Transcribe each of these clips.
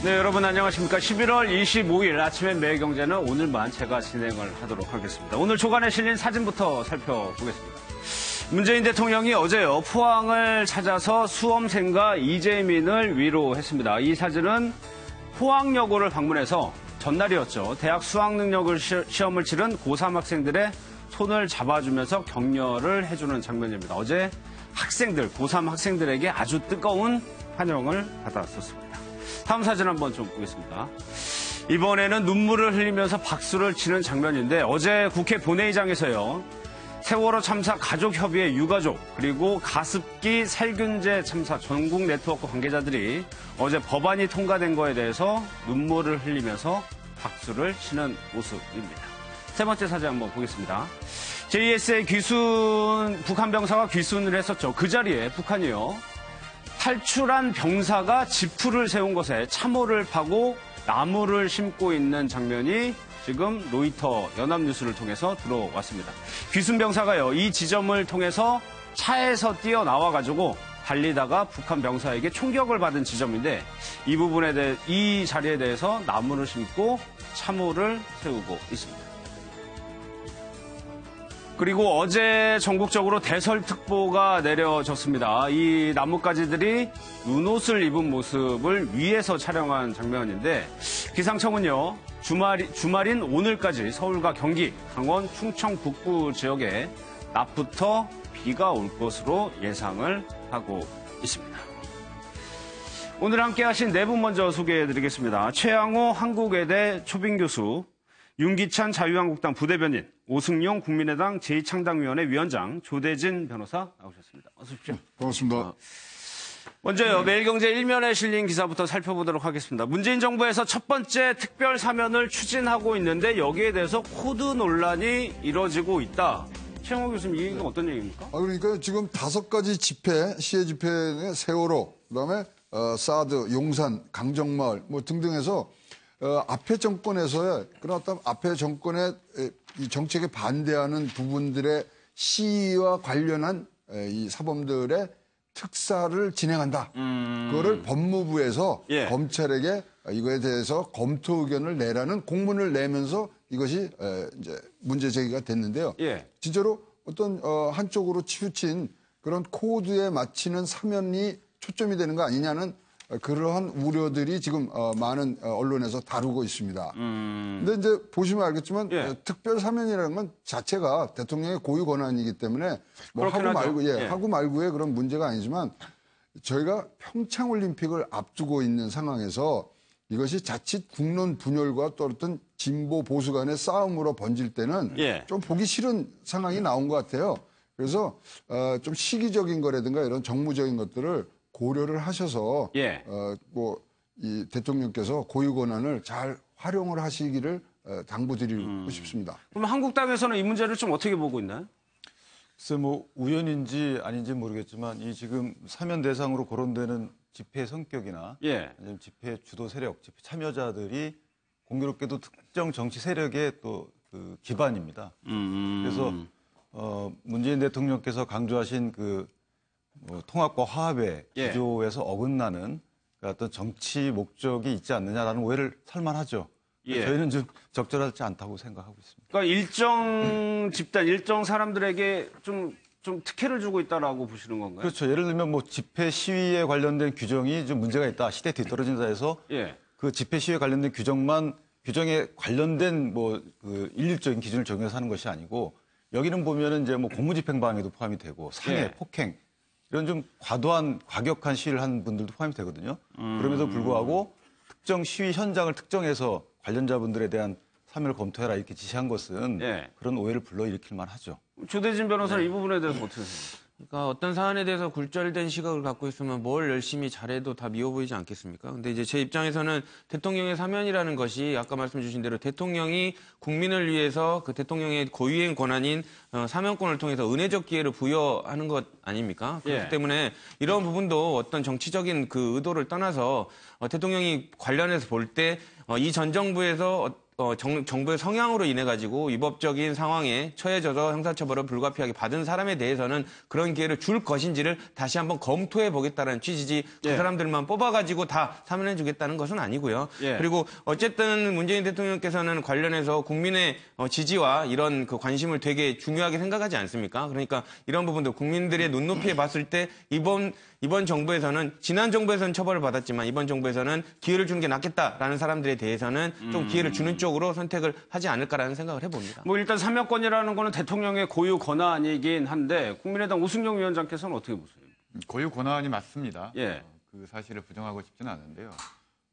네, 여러분 안녕하십니까. 11월 25일 아침엔 매일경제는 오늘만 제가 진행을 하도록 하겠습니다. 오늘 조간에 실린 사진부터 살펴보겠습니다. 문재인 대통령이 어제요, 포항을 찾아서 수험생과 이재민을 위로했습니다. 이 사진은 포항여고를 방문해서 전날이었죠. 대학 수학능력을 시험을 치른 고3 학생들의 손을 잡아주면서 격려를 해주는 장면입니다. 어제 학생들, 고3 학생들에게 아주 뜨거운 환영을 받았었습니다. 다음 사진 한번 좀 보겠습니다. 이번에는 눈물을 흘리면서 박수를 치는 장면인데 어제 국회 본회의장에서요. 세월호 참사 가족협의회 유가족 그리고 가습기 살균제 참사 전국 네트워크 관계자들이 어제 법안이 통과된 거에 대해서 눈물을 흘리면서 박수를 치는 모습입니다. 세 번째 사진 한번 보겠습니다. JSA 북한 병사가 귀순을 했었죠. 그 자리에 북한이요. 탈출한 병사가 지프를 세운 것에 참호를 파고 나무를 심고 있는 장면이 지금 로이터 연합뉴스를 통해서 들어왔습니다. 귀순 병사가요, 이 지점을 통해서 차에서 뛰어나와가지고 달리다가 북한 병사에게 총격을 받은 지점인데 이 자리에 대해서 나무를 심고 참호를 세우고 있습니다. 그리고 어제 전국적으로 대설특보가 내려졌습니다. 이 나뭇가지들이 눈옷을 입은 모습을 위에서 촬영한 장면인데 기상청은요. 주말인 오늘까지 서울과 경기, 강원, 충청 북부 지역에 낮부터 비가 올 것으로 예상을 하고 있습니다. 오늘 함께 하신 네 분 먼저 소개해드리겠습니다. 최양호 한국외대 초빙 교수, 윤기찬 자유한국당 부대변인, 오승용 국민의당 제2창당위원회 위원장, 조대진 변호사 나오셨습니다. 어서 오십시오. 반갑습니다. 먼저요, 매일경제 일면에 실린 기사부터 살펴보도록 하겠습니다. 문재인 정부에서 첫 번째 특별 사면을 추진하고 있는데 여기에 대해서 코드 논란이 이뤄지고 있다. 최영호 교수님, 이 얘기가 어떤 얘기입니까? 그러니까 지금 5가지 집회, 시해 집회의 세월호, 그다음에 사드, 용산, 강정마을 뭐 등등 해서 앞에 정권에서의 그런 어떤 앞에 정권의 이 정책에 반대하는 부분들의 시위와 관련한 이 사범들의 특사를 진행한다. 그거를 법무부에서 검찰에게 이거에 대해서 검토 의견을 내라는 공문을 내면서 이것이 이제 문제 제기가 됐는데요. 진짜로 어떤 한쪽으로 치우친 그런 코드에 맞추는 사면이 초점이 되는 거 아니냐는 그러한 우려들이 지금 많은 언론에서 다루고 있습니다. 근데 이제 보시면 알겠지만 특별 사면이라는 건 자체가 대통령의 고유 권한이기 때문에 뭐 하고 말고의 그런 문제가 아니지만 저희가 평창 올림픽을 앞두고 있는 상황에서 이것이 자칫 국론 분열과 또 어떤 진보 보수 간의 싸움으로 번질 때는 좀 보기 싫은 상황이 나온 것 같아요. 그래서 좀 시기적인 거라든가 이런 정무적인 것들을 고려를 하셔서 이 대통령께서 고유 권한을 잘 활용을 하시기를 당부드리고 싶습니다. 그럼 한국당에서는 이 문제를 좀 어떻게 보고 있나요? 글쎄 뭐 우연인지 아닌지 모르겠지만 이 지금 사면 대상으로 거론되는 집회 성격이나 아니면 집회 주도 세력, 집회 참여자들이 공교롭게도 특정 정치 세력의 또 그 기반입니다. 그래서 문재인 대통령께서 강조하신 그 통합과 화합의 기조에서 어긋나는 어떤 정치 목적이 있지 않느냐라는 오해를 살만하죠. 저희는 좀 적절하지 않다고 생각하고 있습니다. 그러니까 일정 집단, 일정 사람들에게 좀 특혜를 주고 있다라고 보시는 건가요? 그렇죠. 예를 들면 뭐 집회 시위에 관련된 규정이 좀 문제가 있다, 시대에 뒤떨어진다 해서 그 집회 시위에 관련된 규정에 관련된 그 일률적인 기준을 적용해서 하는 것이 아니고 여기는 보면은 이제 뭐 공무집행방해도 포함이 되고 상해, 폭행 이런 좀 과격한 시위를 한 분들도 포함이 되거든요. 그럼에도 불구하고 특정 시위 현장을 특정해서 관련자분들에 대한 사면을 검토해라 이렇게 지시한 것은 그런 오해를 불러일으킬 만하죠. 조대진 변호사는 이 부분에 대해서 어떻게 생각하세요? 그러니까 어떤 사안에 대해서 굴절된 시각을 갖고 있으면 뭘 열심히 잘해도 다 미워 보이지 않겠습니까? 근데 이제 제 입장에서는 대통령의 사면이라는 것이 아까 말씀 주신 대로 대통령이 국민을 위해서 그 대통령의 고유행 권한인 사면권을 통해서 은혜적 기회를 부여하는 것 아닙니까? 그렇기 때문에 이런 부분도 어떤 정치적인 그 의도를 떠나서 대통령이 관련해서 볼 때 이 전 정부에서 정부의 성향으로 인해 가지고 위법적인 상황에 처해져서 형사처벌을 불가피하게 받은 사람에 대해서는 그런 기회를 줄 것인지를 다시 한번 검토해 보겠다는 취지지 그 사람들만 뽑아가지고 다 사면해 주겠다는 것은 아니고요. 그리고 어쨌든 문재인 대통령께서는 관련해서 국민의 지지와 이런 그 관심을 되게 중요하게 생각하지 않습니까? 그러니까 이런 부분도 국민들의 눈높이에 봤을 때 이번 정부에서는 지난 정부에서는 처벌을 받았지만 이번 정부에서는 기회를 주는 게 낫겠다라는 사람들에 대해서는 좀 기회를 주는 쪽으로 선택을 하지 않을까라는 생각을 해봅니다. 뭐 일단 사면권이라는 거는 대통령의 고유 권한이긴 한데 국민의당 오승용 위원장께서는 어떻게 보세요? 고유 권한이 맞습니다. 예. 그 사실을 부정하고 싶지는 않은데요.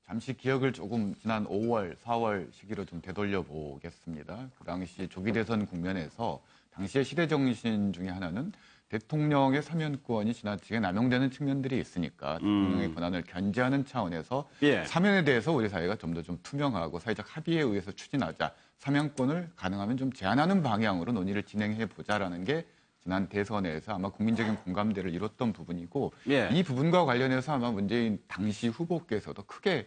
잠시 기억을 조금 지난 5월, 4월 시기로 좀 되돌려 보겠습니다. 그 당시 조기 대선 국면에서 당시의 시대 정신 중에 하나는 대통령의 사면권이 지나치게 남용되는 측면들이 있으니까 대통령의 권한을 견제하는 차원에서 사면에 대해서 우리 사회가 좀 더 좀 투명하고 사회적 합의에 의해서 추진하자, 사면권을 가능하면 좀 제한하는 방향으로 논의를 진행해 보자라는 게 지난 대선에서 아마 국민적인 공감대를 이뤘던 부분이고 이 부분과 관련해서 아마 문재인 당시 후보께서도 크게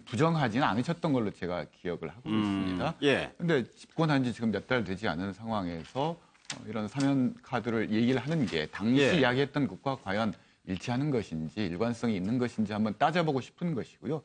부정하지는 않으셨던 걸로 제가 기억을 하고 있습니다. 그런데 집권한 지 지금 몇 달 되지 않은 상황에서 이런 사면 카드를 얘기를 하는 게 당시 이야기했던 것과 과연 일치하는 것인지 일관성이 있는 것인지 한번 따져보고 싶은 것이고요.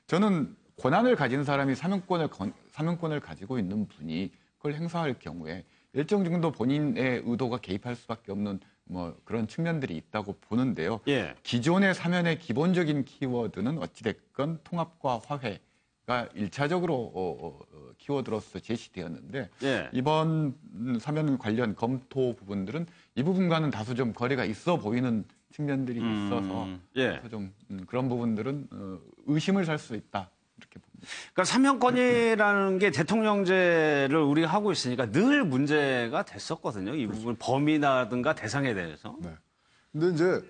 저는 권한을 가진 사람이 사면권을 가지고 있는 분이 그걸 행사할 경우에 일정 정도 본인의 의도가 개입할 수밖에 없는 뭐 그런 측면들이 있다고 보는데요. 기존의 사면의 기본적인 키워드는 어찌됐건 통합과 화해가 1차적으로 키워드로서 제시되었는데 이번 사면 관련 검토 부분들은 이 부분과는 다소 좀 거리가 있어 보이는 측면들이 있어서 그래서 좀 그런 부분들은 의심을 살 수 있다. 이렇게 봅니다. 그러니까 사면권이라는 게 대통령제를 우리가 하고 있으니까 늘 문제가 됐었거든요. 이 부분 범위라든가 대상에 대해서. 근데 이제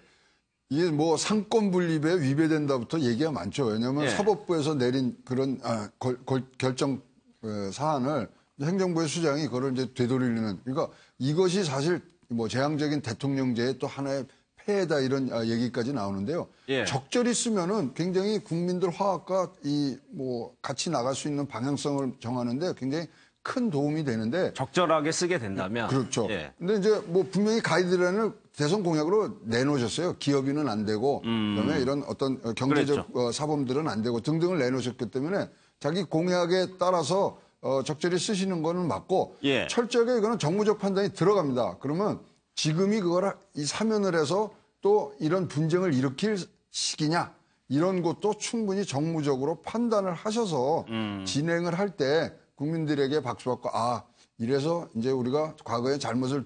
이게 뭐 상권 분립에 위배된다부터 얘기가 많죠. 왜냐하면 사법부에서 내린 그런 결정 사안을 행정부의 수장이 그걸 이제 되돌리는. 그러니까 이것이 사실 뭐 재앙적인 대통령제의 또 하나의 폐해다 이런 얘기까지 나오는데요. 적절히 쓰면은 굉장히 국민들 화합과 이 뭐 같이 나갈 수 있는 방향성을 정하는데 굉장히 큰 도움이 되는데 적절하게 쓰게 된다면 그렇죠. 근데 이제 뭐 분명히 가이드라인을 대선 공약으로 내놓으셨어요. 기업인은 안 되고 그다음에 이런 어떤 경제적 사범들은 안 되고 등등을 내놓으셨기 때문에 자기 공약에 따라서 적절히 쓰시는 거는 맞고 철저하게 이거는 정무적 판단이 들어갑니다. 그러면 지금이 그걸 이 사면을 해서 또 이런 분쟁을 일으킬 시기냐 이런 것도 충분히 정무적으로 판단을 하셔서 진행을 할 때 국민들에게 박수받고 이래서 이제 우리가 과거의 잘못을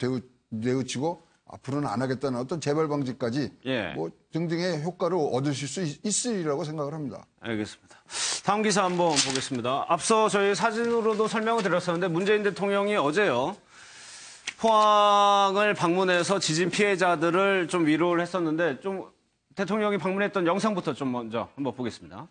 뉘우치고 앞으로는 안 하겠다는 어떤 재발 방지까지 뭐 등등의 효과를 얻으실 수 있으리라고 생각을 합니다. 알겠습니다. 다음 기사 한번 보겠습니다. 앞서 저희 사진으로도 설명을 드렸었는데 문재인 대통령이 어제요. 포항을 방문해서 지진 피해자들을 좀 위로를 했었는데 좀 대통령이 방문했던 영상부터 좀 먼저 한번 보겠습니다.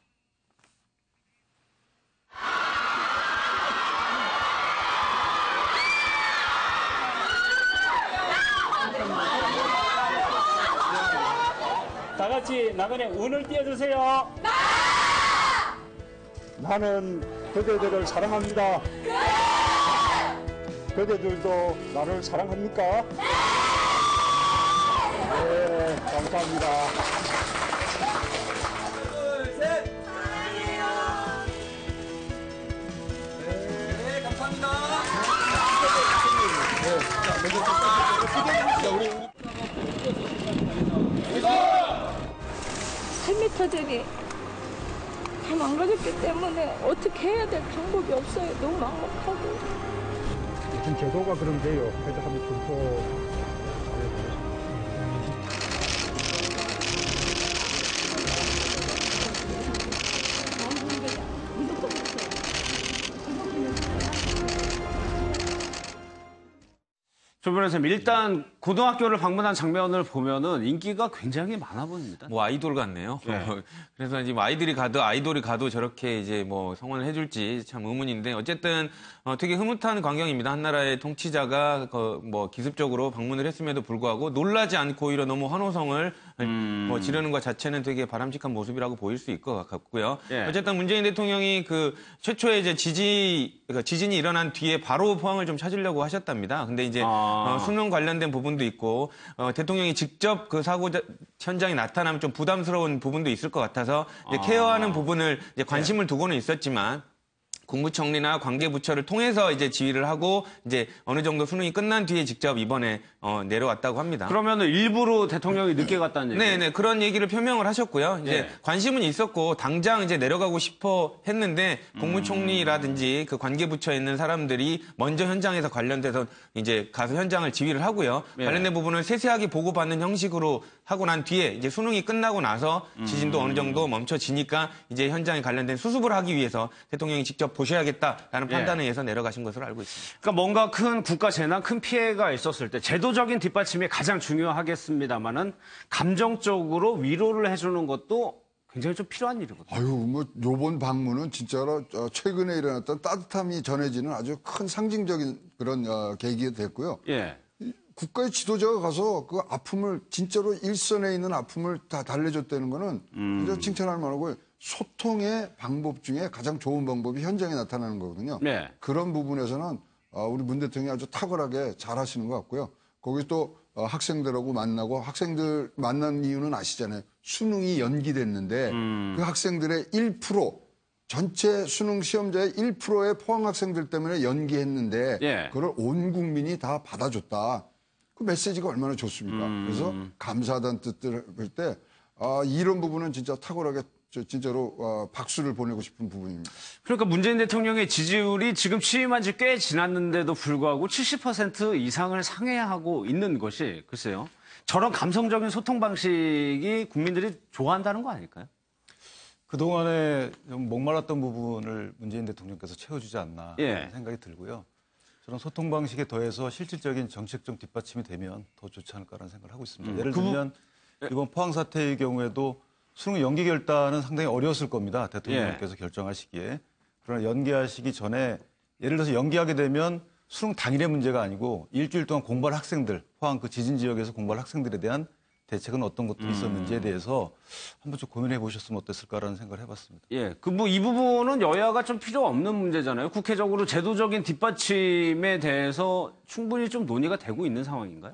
다 같이 나그네 운을 띄워주세요. 나는 그대들을 사랑합니다. 그대들도 나를 사랑합니까? 네, 감사합니다. 둘, 셋. 사랑해요. 네, 감사합니다. 삶의 터전이 다 망가졌기 때문에 어떻게 해야 될 방법이 없어요. 너무 막막하고. 지금 제도가 그럼 돼요. 그래도 한번 검토. 조 변호사님, 일단 고등학교를 방문한 장면을 보면은 인기가 굉장히 많아 보입니다. 뭐 아이돌 같네요. 네. 그래서 지금 아이돌이 가도 저렇게 이제 뭐 성원을 해줄지 참 의문인데 어쨌든 되게 흐뭇한 광경입니다. 한 나라의 통치자가 뭐 기습적으로 방문을 했음에도 불구하고 놀라지 않고 오히려 너무 환호성을 뭐 지르는 것 자체는 되게 바람직한 모습이라고 보일 수 있을 것 같고요. 예. 어쨌든 문재인 대통령이 그 최초에 이제 지진이 일어난 뒤에 바로 포항을 좀 찾으려고 하셨답니다. 근데 이제 수능 관련된 부분도 있고 대통령이 직접 그 사고 현장에 나타나면 좀 부담스러운 부분도 있을 것 같아서 이제 케어하는 부분을 이제 관심을 두고는 있었지만 국무총리나 관계부처를 통해서 이제 지휘를 하고 이제 어느 정도 수능이 끝난 뒤에 직접 이번에 내려왔다고 합니다. 그러면은 일부러 대통령이 늦게 갔다는 얘기예요? 네네 그런 얘기를 표명을 하셨고요. 이제 관심은 있었고 당장 이제 내려가고 싶어 했는데 국무총리라든지 그 관계부처에 있는 사람들이 먼저 현장에서 관련돼서 이제 가서 현장을 지휘를 하고요. 관련된 부분을 세세하게 보고받는 형식으로 하고 난 뒤에 이제 수능이 끝나고 나서 지진도 어느 정도 멈춰지니까 이제 현장에 관련된 수습을 하기 위해서 대통령이 직접 보셔야겠다라는 판단에 의해서 내려가신 것으로 알고 있습니다. 그러니까 뭔가 큰 국가 재난, 큰 피해가 있었을 때 제도적인 뒷받침이 가장 중요하겠습니다만은 감정적으로 위로를 해주는 것도 굉장히 좀 필요한 일이거든요. 아유, 뭐 요번 방문은 진짜로 최근에 일어났던 따뜻함이 전해지는 아주 큰 상징적인 그런 계기가 됐고요. 예. 국가의 지도자가 가서 그 아픔을 진짜로 일선에 있는 아픔을 다 달래줬다는 거는 진짜 칭찬할 만하고 소통의 방법 중에 가장 좋은 방법이 현장에 나타나는 거거든요. 네. 그런 부분에서는 우리 문 대통령이 아주 탁월하게 잘하시는 것 같고요. 거기 또 학생들하고 만나고 학생들 만난 이유는 아시잖아요. 수능이 연기됐는데 그 학생들의 1% 전체 수능 시험자의 1%의 포항 학생들 때문에 연기했는데 그걸 온 국민이 다 받아줬다. 그 메시지가 얼마나 좋습니까? 그래서 감사하다는 뜻을 볼 때 이런 부분은 진짜 탁월하게 진짜로 박수를 보내고 싶은 부분입니다. 그러니까 문재인 대통령의 지지율이 지금 취임한 지 꽤 지났는데도 불구하고 70% 이상을 상회하고 있는 것이 글쎄요. 저런 감성적인 소통 방식이 국민들이 좋아한다는 거 아닐까요? 그동안에 좀 목말랐던 부분을 문재인 대통령께서 채워주지 않나 하는 생각이 들고요. 저런 소통 방식에 더해서 실질적인 정책적 뒷받침이 되면 더 좋지 않을까라는 생각을 하고 있습니다. 예를 들면 이번 포항 사태의 경우에도 수능 연기 결단은 상당히 어려웠을 겁니다. 대통령께서 결정하시기에. 그러나 연기하시기 전에 예를 들어서 연기하게 되면 수능 당일의 문제가 아니고 일주일 동안 공부할 학생들, 포항 그 지진 지역에서 공부할 학생들에 대한 대책은 어떤 것들이 있었는지에 대해서 한번 좀 고민해 보셨으면 어땠을까라는 생각을 해봤습니다. 예, 이 부분은 여야가 좀 필요 없는 문제잖아요. 국회적으로 제도적인 뒷받침에 대해서 충분히 좀 논의가 되고 있는 상황인가요?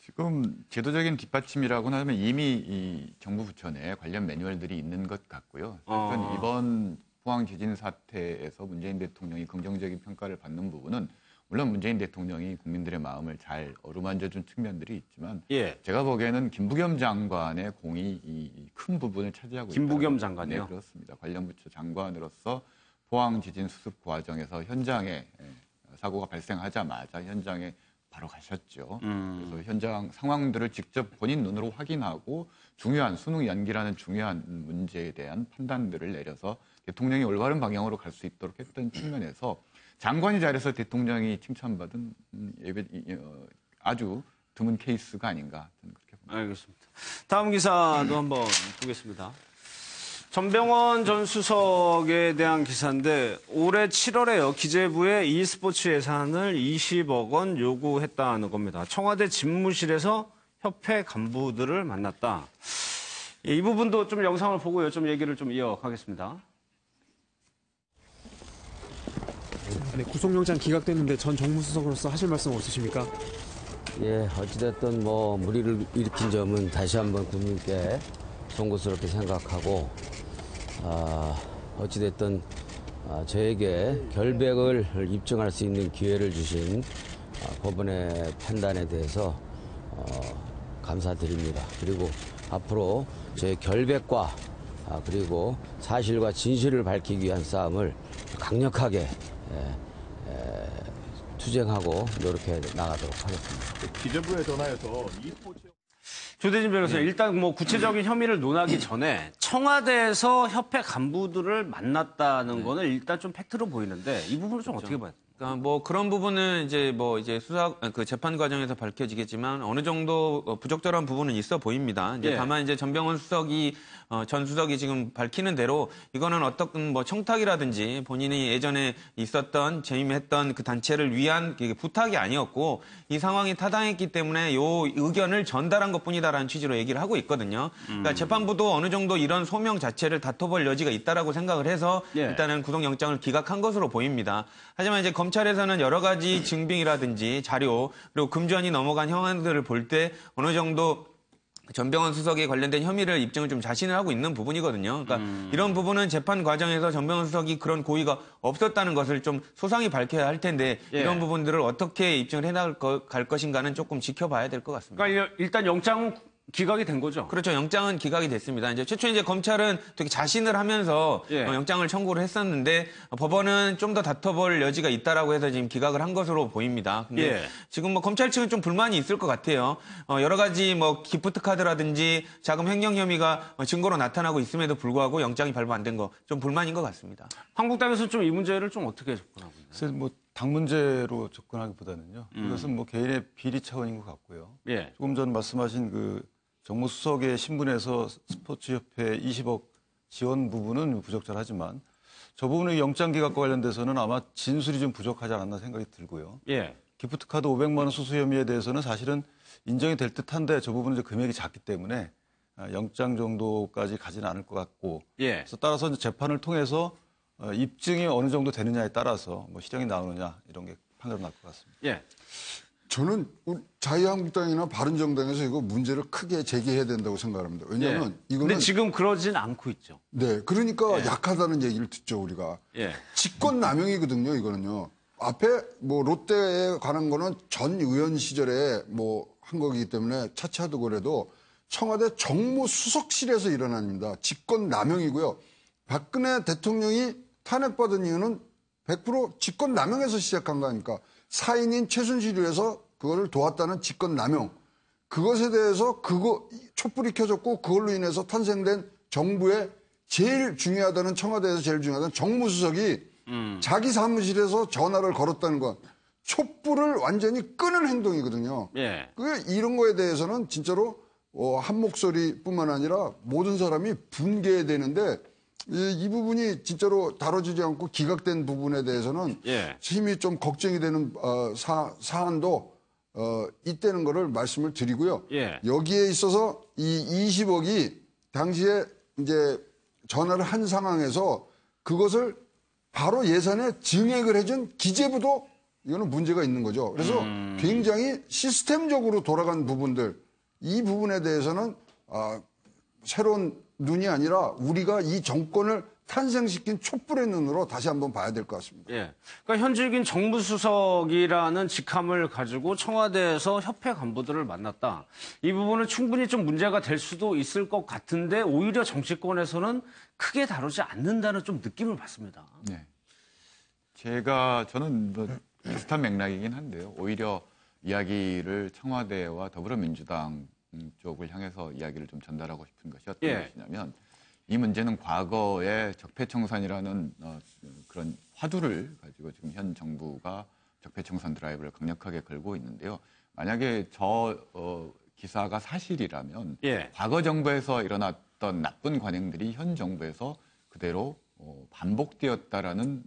지금 제도적인 뒷받침이라고는 하면 이미 이 정부 부처 내에 관련 매뉴얼들이 있는 것 같고요. 사실은 이번 포항 지진 사태에서 문재인 대통령이 긍정적인 평가를 받는 부분은 물론 문재인 대통령이 국민들의 마음을 잘 어루만져준 측면들이 있지만 제가 보기에는 김부겸 장관의 공이 큰 부분을 차지하고 있다. 김부겸 장관이요? 네, 그렇습니다. 관련 부처 장관으로서 포항 지진 수습 과정에서 현장에 사고가 발생하자마자 현장에 바로 가셨죠. 그래서 현장 상황들을 직접 본인 눈으로 확인하고 중요한 수능 연기라는 중요한 문제에 대한 판단들을 내려서 대통령이 올바른 방향으로 갈 수 있도록 했던 측면에서 장관이 잘해서 대통령이 칭찬받은 아주 드문 케이스가 아닌가 저는 그렇게 봅니다. 알겠습니다. 다음 기사도 한번 보겠습니다. 전병헌 전 수석에 대한 기사인데 올해 7월에요. 기재부에 e스포츠 예산을 20억 원 요구했다는 겁니다. 청와대 집무실에서 협회 간부들을 만났다. 이 부분도 좀 영상을 보고요. 좀 얘기를 좀 이어가겠습니다. 네, 구속영장 기각됐는데 전 정무수석으로서 하실 말씀 없으십니까? 예, 어찌됐든 뭐 무리를 일으킨 점은 다시 한번 국민께 송구스럽게 생각하고 어찌됐든 저에게 결백을 입증할 수 있는 기회를 주신 법원의 판단에 대해서 감사드립니다. 그리고 앞으로 제 결백과 그리고 사실과 진실을 밝히기 위한 싸움을 강력하게 투쟁하고 노력해 나가도록 하겠습니다. 기재부에 전화해서 e스포츠 조대진 변호사님, 일단 뭐 구체적인 혐의를 논하기 전에 청와대에서 협회 간부들을 만났다는 거는 일단 좀 팩트로 보이는데 이 부분은 좀 어떻게 봐야 됩니까? 그러니까 뭐 그런 부분은 이제 수사 그 재판 과정에서 밝혀지겠지만 어느 정도 부적절한 부분은 있어 보입니다. 이제 예. 다만 이제 전병헌 수석이 전 수석이 지금 밝히는 대로 이거는 어떤 뭐 청탁이라든지 본인이 예전에 있었던 재임했던 그 단체를 위한 부탁이 아니었고 이 상황이 타당했기 때문에 요 의견을 전달한 것뿐이다라는 취지로 얘기를 하고 있거든요. 그러니까 재판부도 어느 정도 이런 소명 자체를 다퉈볼 여지가 있다라고 생각을 해서 예. 일단은 구속영장을 기각한 것으로 보입니다. 하지만 이제 검찰에서는 여러 가지 증빙이라든지 자료 그리고 금전이 넘어간 형안들을 볼 때 어느 정도 전병헌 수석에 관련된 혐의를 입증을 좀 자신을 하고 있는 부분이거든요. 그러니까 이런 부분은 재판 과정에서 전병헌 수석이 그런 고의가 없었다는 것을 좀 소상히 밝혀야 할 텐데 예. 이런 부분들을 어떻게 입증을 해나갈 것인가는 조금 지켜봐야 될 것 같습니다. 그러니까 일단 영장은 기각이 된 거죠. 그렇죠. 영장은 기각이 됐습니다. 이제 최초에 이제 검찰은 되게 자신을 하면서 예. 영장을 청구를 했었는데 법원은 좀 더 다퉈볼 여지가 있다라고 해서 지금 기각을 한 것으로 보입니다. 근데 예. 지금 뭐 검찰 측은 좀 불만이 있을 것 같아요. 여러 가지 뭐 기프트 카드라든지 자금 횡령 혐의가 증거로 나타나고 있음에도 불구하고 영장이 발부 안 된 거 좀 불만인 것 같습니다. 한국당에서 좀 이 문제를 좀 어떻게 접근하고 있나요? 그래서 뭐 당 문제로 접근하기보다는요. 이것은 뭐 개인의 비리 차원인 것 같고요. 예. 조금 전 말씀하신 그 정무수석의 신분에서 스포츠협회 20억 지원 부분은 부적절하지만 저 부분의 영장 기각과 관련돼서는 아마 진술이 좀 부족하지 않았나 생각이 들고요. 예. 기프트카드 500만 원 수수 혐의에 대해서는 사실은 인정이 될 듯한데 저 부분은 이제 금액이 작기 때문에 영장 정도까지 가지는 않을 것 같고 예. 그래서 따라서 이제 재판을 통해서 입증이 어느 정도 되느냐에 따라서 뭐 실형이 나오느냐 이런 게 판가름 날 것 같습니다. 예. 저는 자유한국당이나 바른정당에서 이거 문제를 크게 제기해야 된다고 생각합니다. 왜냐하면 예. 이거는 근데 지금 그러진 않고 있죠. 네, 그러니까 예. 약하다는 얘기를 듣죠 우리가. 예. 직권남용이거든요, 이거는요. 앞에 뭐 롯데에 관한 거는 전 의원 시절에 뭐 한 거기 때문에 차차하고 그래도 청와대 정무수석실에서 일어난 일입니다. 직권남용이고요. 박근혜 대통령이 탄핵받은 이유는 100% 직권남용에서 시작한 거 아닙니까? 사인인 최순실에서 그거를 도왔다는 직권남용. 그것에 대해서 촛불이 켜졌고 그걸로 인해서 탄생된 정부의 제일 중요하다는 청와대에서 제일 중요하다는 정무수석이 자기 사무실에서 전화를 걸었다는 건 촛불을 완전히 끄는 행동이거든요. 예. 이런 거에 대해서는 진짜로 한 목소리뿐만 아니라 모든 사람이 분개해야 되는데 이 부분이 진짜로 다뤄지지 않고 기각된 부분에 대해서는 예. 힘이 좀 걱정이 되는 사안도 있다는 거를 말씀을 드리고요. 예. 여기에 있어서 이 20억이 당시에 이제 전화를 한 상황에서 그것을 바로 예산에 증액을 해준 기재부도 이거는 문제가 있는 거죠. 그래서 굉장히 시스템적으로 돌아간 부분들 이 부분에 대해서는 새로운 눈이 아니라 우리가 이 정권을 탄생시킨 촛불의 눈으로 다시 한번 봐야 될 것 같습니다. 예. 그러니까 현직인 정무수석이라는 직함을 가지고 청와대에서 협회 간부들을 만났다. 이 부분은 충분히 좀 문제가 될 수도 있을 것 같은데 오히려 정치권에서는 크게 다루지 않는다는 좀 느낌을 받습니다. 네. 저는 뭐 비슷한 맥락이긴 한데요. 오히려 이야기를 청와대와 더불어민주당 쪽을 향해서 이야기를 좀 전달하고 싶은 것이 어떤 예. 것이냐면 이 문제는 과거에 적폐청산이라는 그런 화두를 가지고 지금 현 정부가 적폐청산 드라이브를 강력하게 걸고 있는데요. 만약에 기사가 사실이라면 예. 과거 정부에서 일어났던 나쁜 관행들이 현 정부에서 그대로 반복되었다라는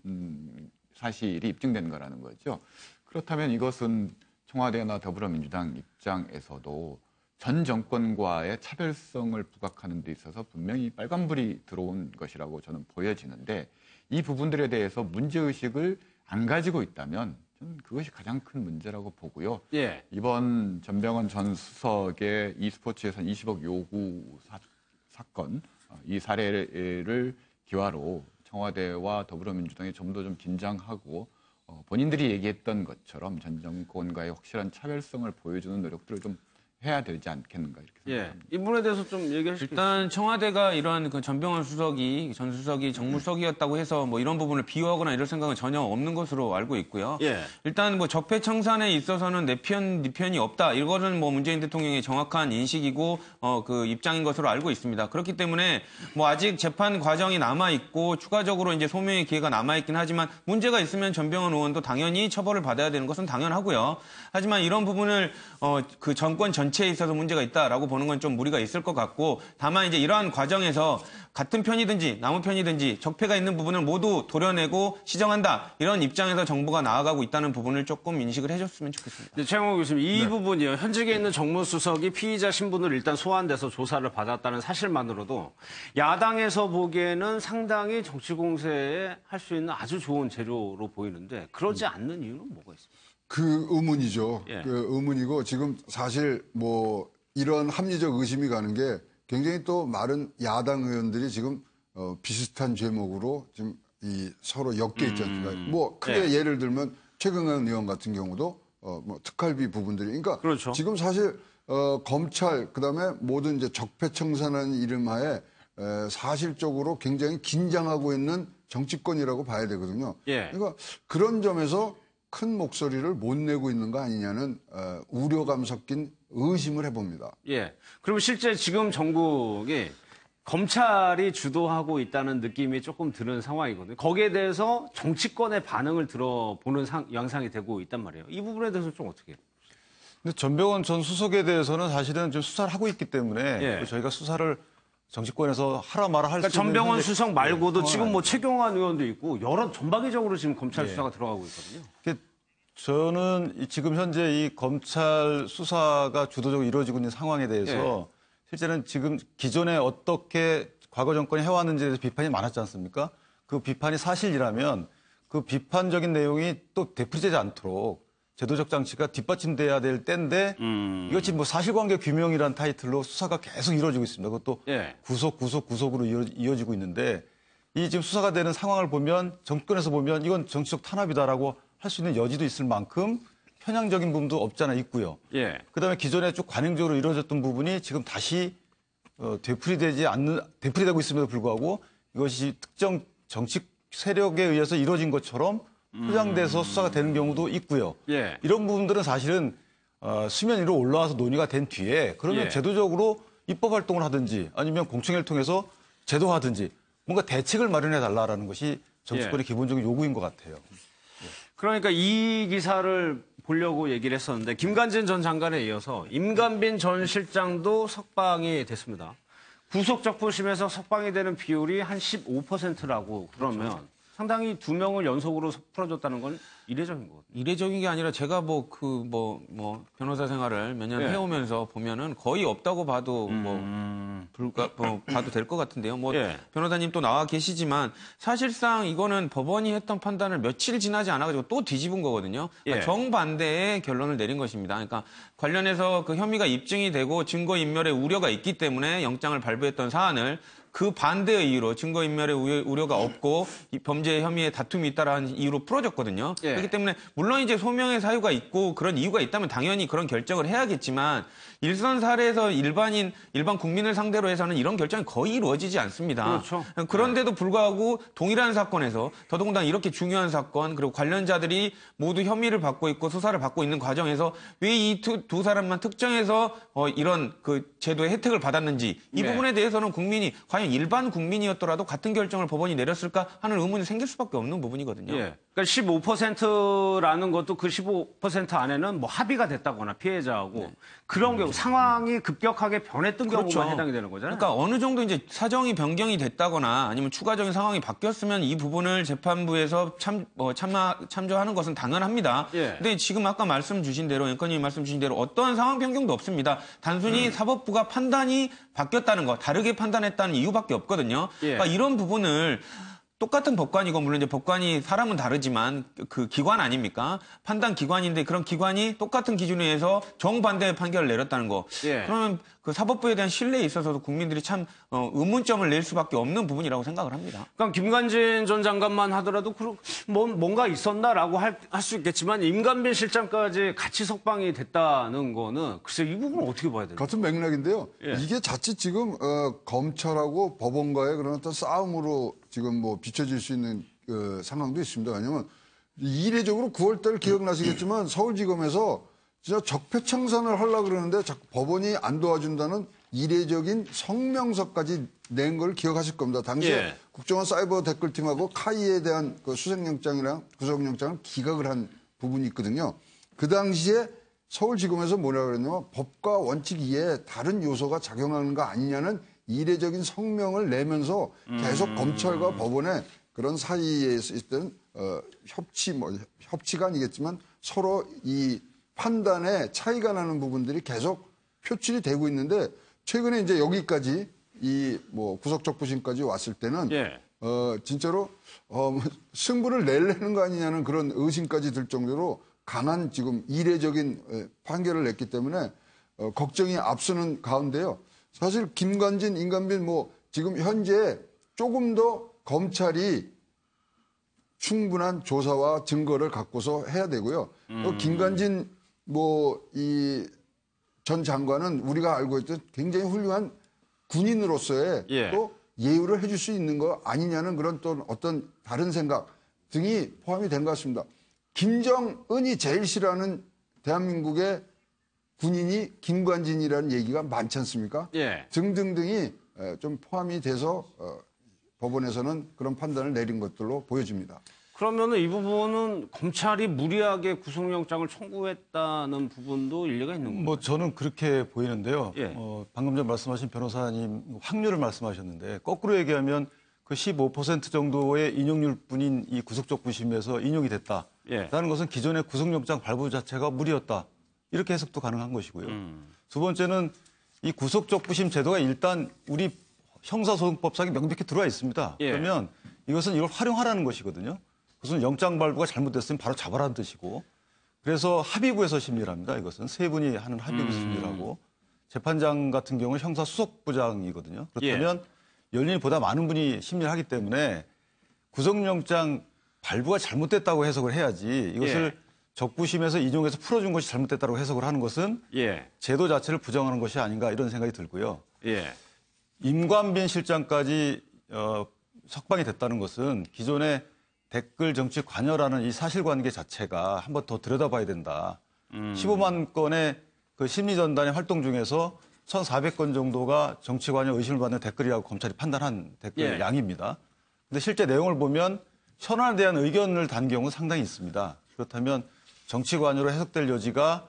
사실이 입증된 거라는 거죠. 그렇다면 이것은 청와대나 더불어민주당 입장에서도 전 정권과의 차별성을 부각하는 데 있어서 분명히 빨간불이 들어온 것이라고 저는 보여지는데 이 부분들에 대해서 문제의식을 안 가지고 있다면 저는 그것이 가장 큰 문제라고 보고요. 예. 이번 전병헌 전 수석의 e스포츠 예산 20억 요구 사건, 이 사례를 기화로 청와대와 더불어민주당이 좀 더 좀 긴장하고 본인들이 얘기했던 것처럼 전 정권과의 확실한 차별성을 보여주는 노력들을 좀 해야 되지 않겠는가 이렇게 생각합니다. 이 부분에 대해서 좀 얘기해 주시죠. 일단 청와대가 이런 그 전병헌 수석이 전 수석이 정무수석이었다고 해서 뭐 이런 부분을 비호하거나 이럴 생각은 전혀 없는 것으로 알고 있고요. 일단 뭐 적폐청산에 있어서는 네 편이 없다. 이거는 뭐 문재인 대통령의 정확한 인식이고 그 입장인 것으로 알고 있습니다. 그렇기 때문에 뭐 아직 재판 과정이 남아 있고 추가적으로 이제 소명의 기회가 남아 있긴 하지만 문제가 있으면 전병헌 의원도 당연히 처벌을 받아야 되는 것은 당연하고요. 하지만 이런 부분을 그 정권 전체에 있어서 문제가 있다라고 보는 건 좀 무리가 있을 것 같고 다만 이제 이러한 과정에서 같은 편이든지 남은 편이든지 적폐가 있는 부분을 모두 도려내고 시정한다. 이런 입장에서 정부가 나아가고 있다는 부분을 조금 인식을 해줬으면 좋겠습니다. 최영호 교수님, 이 부분이요. 현직에 있는 정무수석이 피의자 신분을 일단 소환돼서 조사를 받았다는 사실만으로도 야당에서 보기에는 상당히 정치 공세에 할 수 있는 아주 좋은 재료로 보이는데 그러지 않는 이유는 뭐가 있습니까? 그 의문이죠. 그 의문이고 지금 사실 뭐 이런 합리적 의심이 가는 게 굉장히 또 많은 야당 의원들이 지금 비슷한 제목으로 지금 이 서로 엮여 있지 않습니까? 뭐 크게 예를 들면 최경환 의원 같은 경우도 뭐 특활비 부분들이 그러니까 지금 사실 검찰 그다음에 모든 이제 적폐청산하는 이름하에 사실적으로 굉장히 긴장하고 있는 정치권이라고 봐야 되거든요. 그러니까 그런 점에서 큰 목소리를 못 내고 있는 거 아니냐는 우려감 섞인 의심을 해봅니다. 그러면 실제 지금 전국이 검찰이 주도하고 있다는 느낌이 조금 드는 상황이거든요. 거기에 대해서 정치권의 반응을 들어보는 양상이 되고 있단 말이에요. 이 부분에 대해서 좀 어떻게 해요? 근데 전병헌 전 수석에 대해서는 사실은 좀 수사를 하고 있기 때문에 저희가 수사를 정치권에서 하라 마라 할 수 있는 전병헌 수석 말고도 지금 뭐 최경환 의원도 있고 여러 전방위적으로 지금 검찰 수사가 들어가고 있거든요. 저는 지금 현재 이 검찰 수사가 주도적으로 이루어지고 있는 상황에 대해서 실제는 지금 기존에 어떻게 과거 정권이 해왔는지에 대해서 비판이 많았지 않습니까? 그 비판이 사실이라면 그 비판적인 내용이 또 되풀이되지 않도록 제도적 장치가 뒷받침돼야 될 때인데 이것이 뭐 사실관계 규명이라는 타이틀로 수사가 계속 이루어지고 있습니다. 그것도 구속으로 이어지고 있는데 이 지금 수사가 되는 상황을 보면 정권에서 보면 이건 정치적 탄압이다라고 할 수 있는 여지도 있을 만큼 편향적인 부분도 없지 않아 있고요. 그다음에 기존에 쭉 관행적으로 이루어졌던 부분이 지금 다시 되풀이되고 있음에도 불구하고 이것이 특정 정치 세력에 의해서 이루어진 것처럼 포장돼서 수사가 되는 경우도 있고요. 이런 부분들은 사실은 수면 위로 올라와서 논의가 된 뒤에 그러면 제도적으로 입법 활동을 하든지 아니면 공청회를 통해서 제도화하든지 뭔가 대책을 마련해 달라라는 것이 정치권의 기본적인 요구인 것 같아요. 그러니까 이 기사를 보려고 얘기를 했었는데 김관진 전 장관에 이어서 임관빈 전 실장도 석방이 됐습니다. 구속적부심에서 석방이 되는 비율이 한 15%라고 그러면 상당히 두 명을 연속으로 풀어줬다는 건 이례적인 거거든요. 이례적인 게 아니라 제가 변호사 생활을 몇 년 해오면서 보면은 거의 없다고 봐도 봐도 될 것 같은데요. 변호사님 또 나와 계시지만 사실상 이거는 법원이 했던 판단을 며칠 지나지 않아가지고 또 뒤집은 거거든요. 그러니까 정반대의 결론을 내린 것입니다. 그러니까 관련해서 그 혐의가 입증이 되고 증거인멸의 우려가 있기 때문에 영장을 발부했던 사안을 그 반대의 이유로 증거인멸의 우려가 없고 이 범죄 혐의에 다툼이 있다라는 이유로 풀어졌거든요. 그렇기 때문에 물론 이제 소명의 사유가 있고 그런 이유가 있다면 당연히 그런 결정을 해야겠지만 일선 사례에서 일반 국민을 상대로 해서는 이런 결정이 거의 이루어지지 않습니다. 그런데도 불구하고 동일한 사건에서 더더군다나 이렇게 중요한 사건 그리고 관련자들이 모두 혐의를 받고 있고 수사를 받고 있는 과정에서 왜 이 두 사람만 특정해서 이런 그 제도의 혜택을 받았는지 이 부분에 대해서는 국민이 과연 일반 국민이었더라도 같은 결정을 법원이 내렸을까 하는 의문이 생길 수밖에 없는 부분이거든요. 그러니까 15%라는 것도 그 15% 안에는 뭐 합의가 됐다거나 피해자하고 그런 경우 상황이 급격하게 변했던 경우만 해당이 되는 거잖아요. 그러니까 어느 정도 이제 사정이 변경이 됐다거나 아니면 추가적인 상황이 바뀌었으면 이 부분을 재판부에서 참조하는 것은 당연합니다. 근데 지금 아까 말씀 주신 대로 앵커님이 말씀 주신 대로 어떠한 상황 변경도 없습니다. 단순히 사법부가 판단이 바뀌었다는 것, 다르게 판단했다는 이유밖에 없거든요. 그러니까 이런 부분을 똑같은 법관이고 물론 이제 법관이 사람은 다르지만 그 기관 아닙니까? 판단 기관인데 그런 기관이 똑같은 기준에 의해서 정반대의 판결을 내렸다는 거. 예. 그러면 그 사법부에 대한 신뢰에 있어서도 국민들이 참 의문점을 낼 수밖에 없는 부분이라고 생각을 합니다. 그러니까 김관진 전 장관만 하더라도 뭔가 있었나라고 할 수 있겠지만 임관빈 실장까지 같이 석방이 됐다는 거는 글쎄 이 부분은 어떻게 봐야 되나요? 같은 맥락인데요. 예. 이게 자칫 지금 검찰하고 법원과의 그런 어떤 싸움으로 지금 뭐 비춰질 수 있는 상황도 있습니다. 왜냐하면 이례적으로 9월달 기억나시겠지만 서울지검에서 진짜 적폐청산을 하려고 그러는데 자꾸 법원이 안 도와준다는 이례적인 성명서까지 낸 걸 기억하실 겁니다. 당시에 예. 국정원 사이버 댓글팀하고 카이에 대한 그 수색영장이랑 구속영장을 기각을 한 부분이 있거든요. 그 당시에 서울지검에서 뭐라고 그랬냐면 법과 원칙 이에 다른 요소가 작용하는 거 아니냐는 이례적인 성명을 내면서 계속 검찰과 법원의 그런 사이에 있던 협치가 아니겠지만 서로 이 판단에 차이가 나는 부분들이 계속 표출이 되고 있는데 최근에 이제 여기까지 이 뭐 구속적부심까지 왔을 때는 예. 진짜로 승부를 내려는 거 아니냐는 그런 의심까지 들 정도로 강한 지금 이례적인 판결을 냈기 때문에 걱정이 앞서는 가운데요. 사실 김관진, 임관빈 뭐 지금 현재 조금 더 검찰이 충분한 조사와 증거를 갖고서 해야 되고요. 김관진 뭐 이 전 장관은 우리가 알고 있던 굉장히 훌륭한 군인으로서의 예. 또 예우를 해줄 수 있는 거 아니냐는 그런 또 어떤 다른 생각 등이 포함이 된 것 같습니다. 김정은이 제일 싫어하는 대한민국의 군인이 김관진이라는 얘기가 많지 않습니까? 예. 등등등이 좀 포함이 돼서 법원에서는 그런 판단을 내린 것들로 보여집니다. 그러면은 이 부분은 검찰이 무리하게 구속영장을 청구했다는 부분도 일리가 있는 건가요? 뭐 저는 그렇게 보이는데요. 예. 방금 전 말씀하신 변호사님 확률을 말씀하셨는데 거꾸로 얘기하면 그 15% 정도의 인용률뿐인 이 구속적부심에서 인용이 됐다라는 예. 것은 기존의 구속영장 발부 자체가 무리였다. 이렇게 해석도 가능한 것이고요. 두 번째는 이 구속적부심 제도가 일단 우리 형사소송법상에 명백히 들어와 있습니다. 예. 그러면 이것은 이걸 활용하라는 것이거든요. 그것은 영장 발부가 잘못됐으면 바로 잡아라는 뜻이고 그래서 합의부에서 심리를 합니다. 이것은 세 분이 하는 합의부에서 심리를 하고 재판장 같은 경우는 형사수석부장이거든요. 그렇다면 열린이 보다 많은 분이 심리를 하기 때문에 구속영장 발부가 잘못됐다고 해석을 해야지 이것을 적부심에서 인용해서 풀어준 것이 잘못됐다고 해석을 하는 것은 제도 자체를 부정하는 것이 아닌가 이런 생각이 들고요. 임관빈 실장까지 석방이 됐다는 것은 기존의 댓글 정치 관여라는 이 사실관계 자체가 한번 더 들여다봐야 된다. 15만 건의 그 심리전단의 활동 중에서 1,400건 정도가 정치 관여 의심을 받는 댓글이라고 검찰이 판단한 댓글 양입니다. 근데 실제 내용을 보면 현안에 대한 의견을 단 경우는 상당히 있습니다. 그렇다면 정치 관여로 해석될 여지가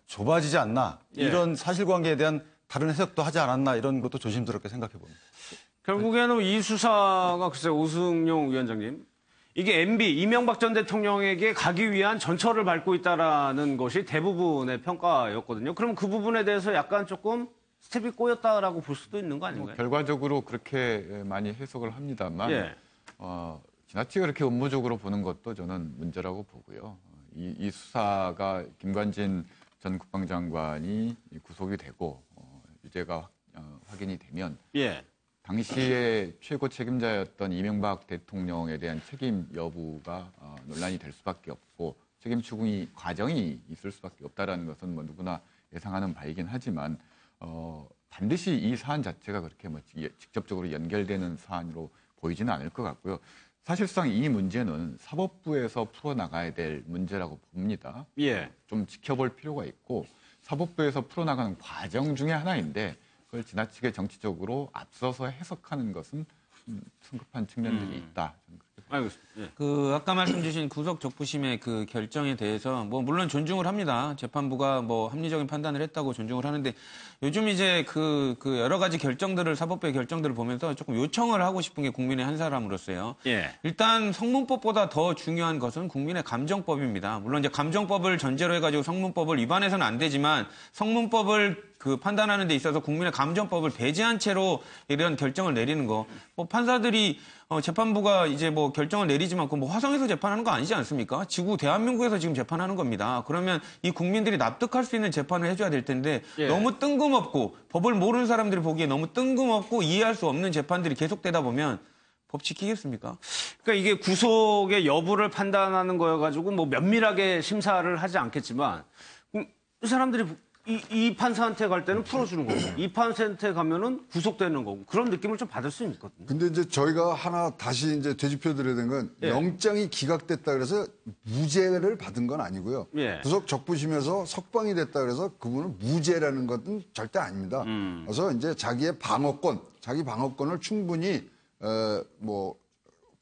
좁아지지 않나. 이런 사실관계에 대한 다른 해석도 하지 않았나 이런 것도 조심스럽게 생각해 봅니다. 결국에는 이 수사가 글쎄 오승용 위원장님 이게 MB 이명박 전 대통령에게 가기 위한 전철을 밟고 있다라는 것이 대부분의 평가였거든요. 그럼 그 부분에 대해서 약간 조금 스텝이 꼬였다라고 볼 수도 있는 거 아닌가요? 결과적으로 그렇게 많이 해석을 합니다만 지나치게 그렇게 음모적으로 보는 것도 저는 문제라고 보고요. 이 수사가 김관진 전 국방장관이 구속이 되고 유죄가 확인이 되면 당시에 최고 책임자였던 이명박 대통령에 대한 책임 여부가 논란이 될 수밖에 없고 책임 추궁이 과정이 있을 수밖에 없다라는 것은 뭐 누구나 예상하는 바이긴 하지만 반드시 이 사안 자체가 그렇게 뭐 직접적으로 연결되는 사안으로 보이지는 않을 것 같고요. 사실상 이 문제는 사법부에서 풀어나가야 될 문제라고 봅니다. 좀 지켜볼 필요가 있고 사법부에서 풀어나가는 과정 중에 하나인데 그걸 지나치게 정치적으로 앞서서 해석하는 것은 성급한 측면들이 있다. 알겠습니다. 그 아까 말씀 주신 구속 적부심의 그 결정에 대해서 뭐 물론 존중을 합니다. 재판부가 뭐 합리적인 판단을 했다고 존중을 하는데 요즘 이제 그 여러 가지 결정들을 사법부의 결정들을 보면서 조금 요청을 하고 싶은 게 국민의 한 사람으로서요. 일단 성문법보다 더 중요한 것은 국민의 감정법입니다. 물론 이제 감정법을 전제로 해가지고 성문법을 위반해서는 안 되지만 성문법을 그 판단하는 데 있어서 국민의 감정법을 배제한 채로 이런 결정을 내리는 거. 뭐 판사들이 재판부가 이제 뭐 결정을 내리지만 그 뭐 화성에서 재판하는 거 아니지 않습니까? 지구 대한민국에서 지금 재판하는 겁니다. 그러면 이 국민들이 납득할 수 있는 재판을 해줘야 될 텐데 너무 뜬금없고 법을 모르는 사람들이 보기에 너무 뜬금없고 이해할 수 없는 재판들이 계속되다 보면 법 지키겠습니까? 그러니까 이게 구속의 여부를 판단하는 거여가지고 뭐 면밀하게 심사를 하지 않겠지만 이 사람들이 이 판사한테 갈 때는 풀어주는 거고 이 판사한테 가면은 구속되는 거고 그런 느낌을 좀 받을 수 있거든요. 근데 이제 저희가 하나 다시 이제 되짚어 드려야 되는 건 영장이 기각됐다 그래서 무죄를 받은 건 아니고요. 구속 적부심에서 석방이 됐다 그래서 그분은 무죄라는 것은 절대 아닙니다. 그래서 이제 자기 방어권을 충분히 뭐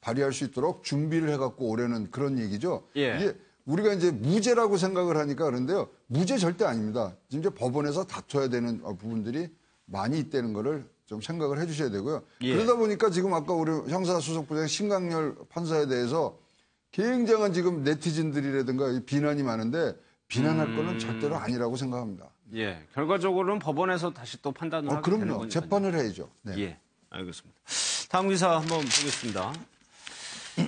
발휘할 수 있도록 준비를 해갖고 오려는 그런 얘기죠. 이게 우리가 이제 무죄라고 생각을 하니까 그런데요. 무죄 절대 아닙니다. 지금 이제 법원에서 다퉈야 되는 부분들이 많이 있다는 거를 좀 생각을 해 주셔야 되고요. 그러다 보니까 지금 아까 우리 형사수석부장 신강렬 판사에 대해서 굉장한 지금 네티즌들이라든가 비난이 많은데 비난할 거는 절대로 아니라고 생각합니다. 결과적으로는 법원에서 다시 또 판단을 하게 되는 거니까요. 재판을 해야죠. 알겠습니다. 다음 기사 한번 보겠습니다.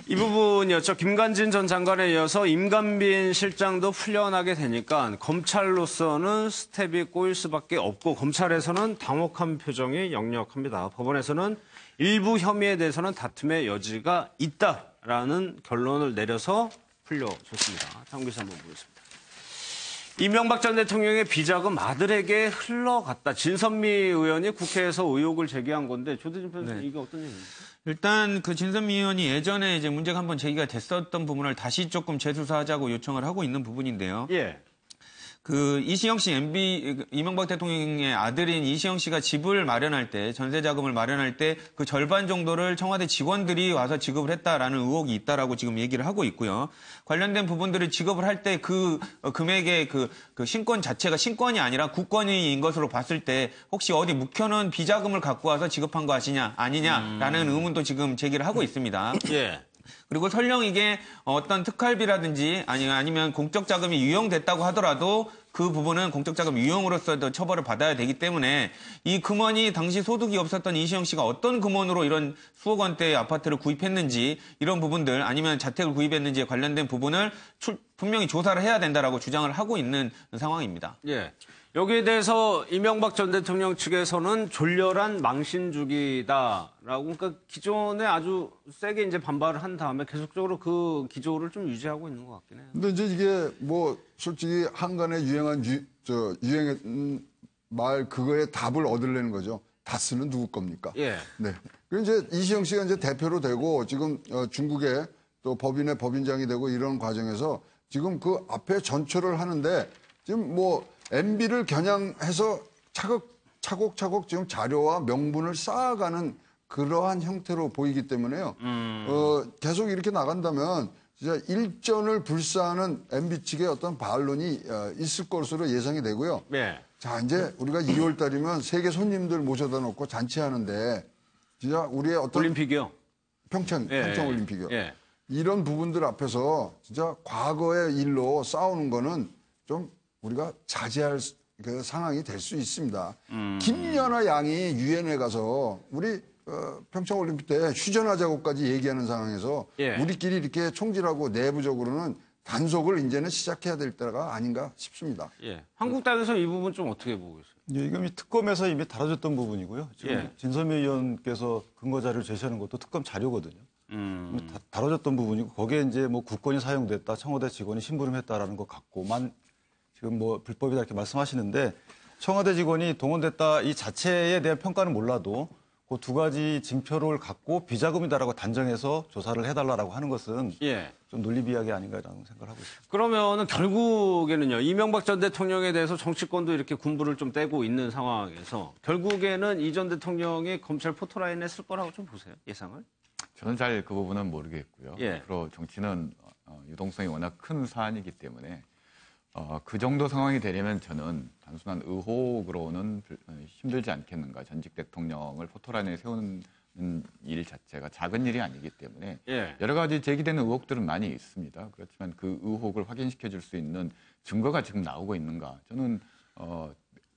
이 부분이었죠. 김관진 전 장관에 이어서 임관빈 실장도 풀려나게 되니까 검찰로서는 스텝이 꼬일 수밖에 없고 검찰에서는 당혹한 표정이 역력합니다. 법원에서는 일부 혐의에 대해서는 다툼의 여지가 있다라는 결론을 내려서 풀려줬습니다. 다음 기사 한번 보겠습니다. 이명박 전 대통령의 비자금 아들에게 흘러갔다. 진선미 의원이 국회에서 의혹을 제기한 건데 조대진 변호사님 이게 어떤 얘기입니까? 일단 그 진선미 의원이 예전에 이제 문제가 한번 제기가 됐었던 부분을 다시 조금 재수사하자고 요청을 하고 있는 부분인데요. 그 이시영 씨 이명박 대통령의 아들인 이시영 씨가 집을 마련할 때 전세 자금을 마련할 때 그 절반 정도를 청와대 직원들이 와서 지급을 했다라는 의혹이 있다라고 지금 얘기를 하고 있고요. 관련된 부분들을 지급을 할 때 그 금액의 그 신권 자체가 신권이 아니라 국권인 것으로 봤을 때 혹시 어디 묵혀놓은 비자금을 갖고 와서 지급한 거 아니냐라는 의문도 지금 제기를 하고 있습니다. 그리고 설령 이게 어떤 특활비라든지 아니면 공적 자금이 유용됐다고 하더라도 그 부분은 공적 자금 유용으로서도 처벌을 받아야 되기 때문에 이 금원이 당시 소득이 없었던 이시영 씨가 어떤 금원으로 이런 수억 원대의 아파트를 구입했는지 이런 부분들 아니면 자택을 구입했는지에 관련된 부분을 분명히 조사를 해야 된다라고 주장을 하고 있는 상황입니다. 여기에 대해서 이명박 전 대통령 측에서는 졸렬한 망신주기다라고 그러니까 기존에 아주 세게 이제 반발을 한 다음에 계속적으로 그 기조를 좀 유지하고 있는 것 같긴 해요. 근데 이제 이게 뭐 솔직히 한간에 유행했던 말 그거에 답을 얻으려는 거죠. 다스는 누구 겁니까? 그리고 이제 이시영 씨가 이제 대표로 되고 지금 중국에 또 법인의 법인장이 되고 이런 과정에서 지금 그 앞에 전초를 하는데 지금 뭐 MB를 겨냥해서 차곡차곡 지금 자료와 명분을 쌓아가는 그러한 형태로 보이기 때문에요. 계속 이렇게 나간다면 진짜 일전을 불사하는 MB 측의 어떤 반론이 있을 것으로 예상이 되고요. 자, 이제 우리가 2월 달이면 세계 손님들 모셔다 놓고 잔치하는데 진짜 우리의 어떤 올림픽이요? 평창 올림픽이요. 이런 부분들 앞에서 진짜 과거의 일로 싸우는 거는 좀 우리가 자제할 그 상황이 될 수 있습니다. 김연아 양이 유엔에 가서 우리 평창올림픽 때 휴전하자고까지 얘기하는 상황에서 우리끼리 이렇게 총질하고 내부적으로는 단속을 이제는 시작해야 될 때가 아닌가 싶습니다. 한국 땅에서 이 부분 좀 어떻게 보고 계세요? 이건 특검에서 이미 다뤄졌던 부분이고요. 지금 진선미 의원께서 근거 자료를 제시하는 것도 특검 자료거든요. 다뤄졌던 부분이고 거기에 이제 뭐 국권이 사용됐다, 청와대 직원이 심부름했다라는 것 갖고만 지금 뭐 불법이다 이렇게 말씀하시는데 청와대 직원이 동원됐다 이 자체에 대한 평가는 몰라도 그 두 가지 징표를 갖고 비자금이다라고 단정해서 조사를 해달라고 하는 것은 좀 논리비약이 아닌가라는 생각을 하고 있습니다. 그러면은 결국에는요 이명박 전 대통령에 대해서 정치권도 이렇게 군부를 좀 떼고 있는 상황에서 결국에는 이 전 대통령이 검찰 포토라인에 쓸 거라고 좀 보세요 예상을? 저는 잘 그 부분은 모르겠고요. 앞으로 정치는 유동성이 워낙 큰 사안이기 때문에 그 정도 상황이 되려면 저는 단순한 의혹으로는 힘들지 않겠는가. 전직 대통령을 포토라인에 세우는 일 자체가 작은 일이 아니기 때문에 여러 가지 제기되는 의혹들은 많이 있습니다. 그렇지만 그 의혹을 확인시켜 줄 수 있는 증거가 지금 나오고 있는가. 저는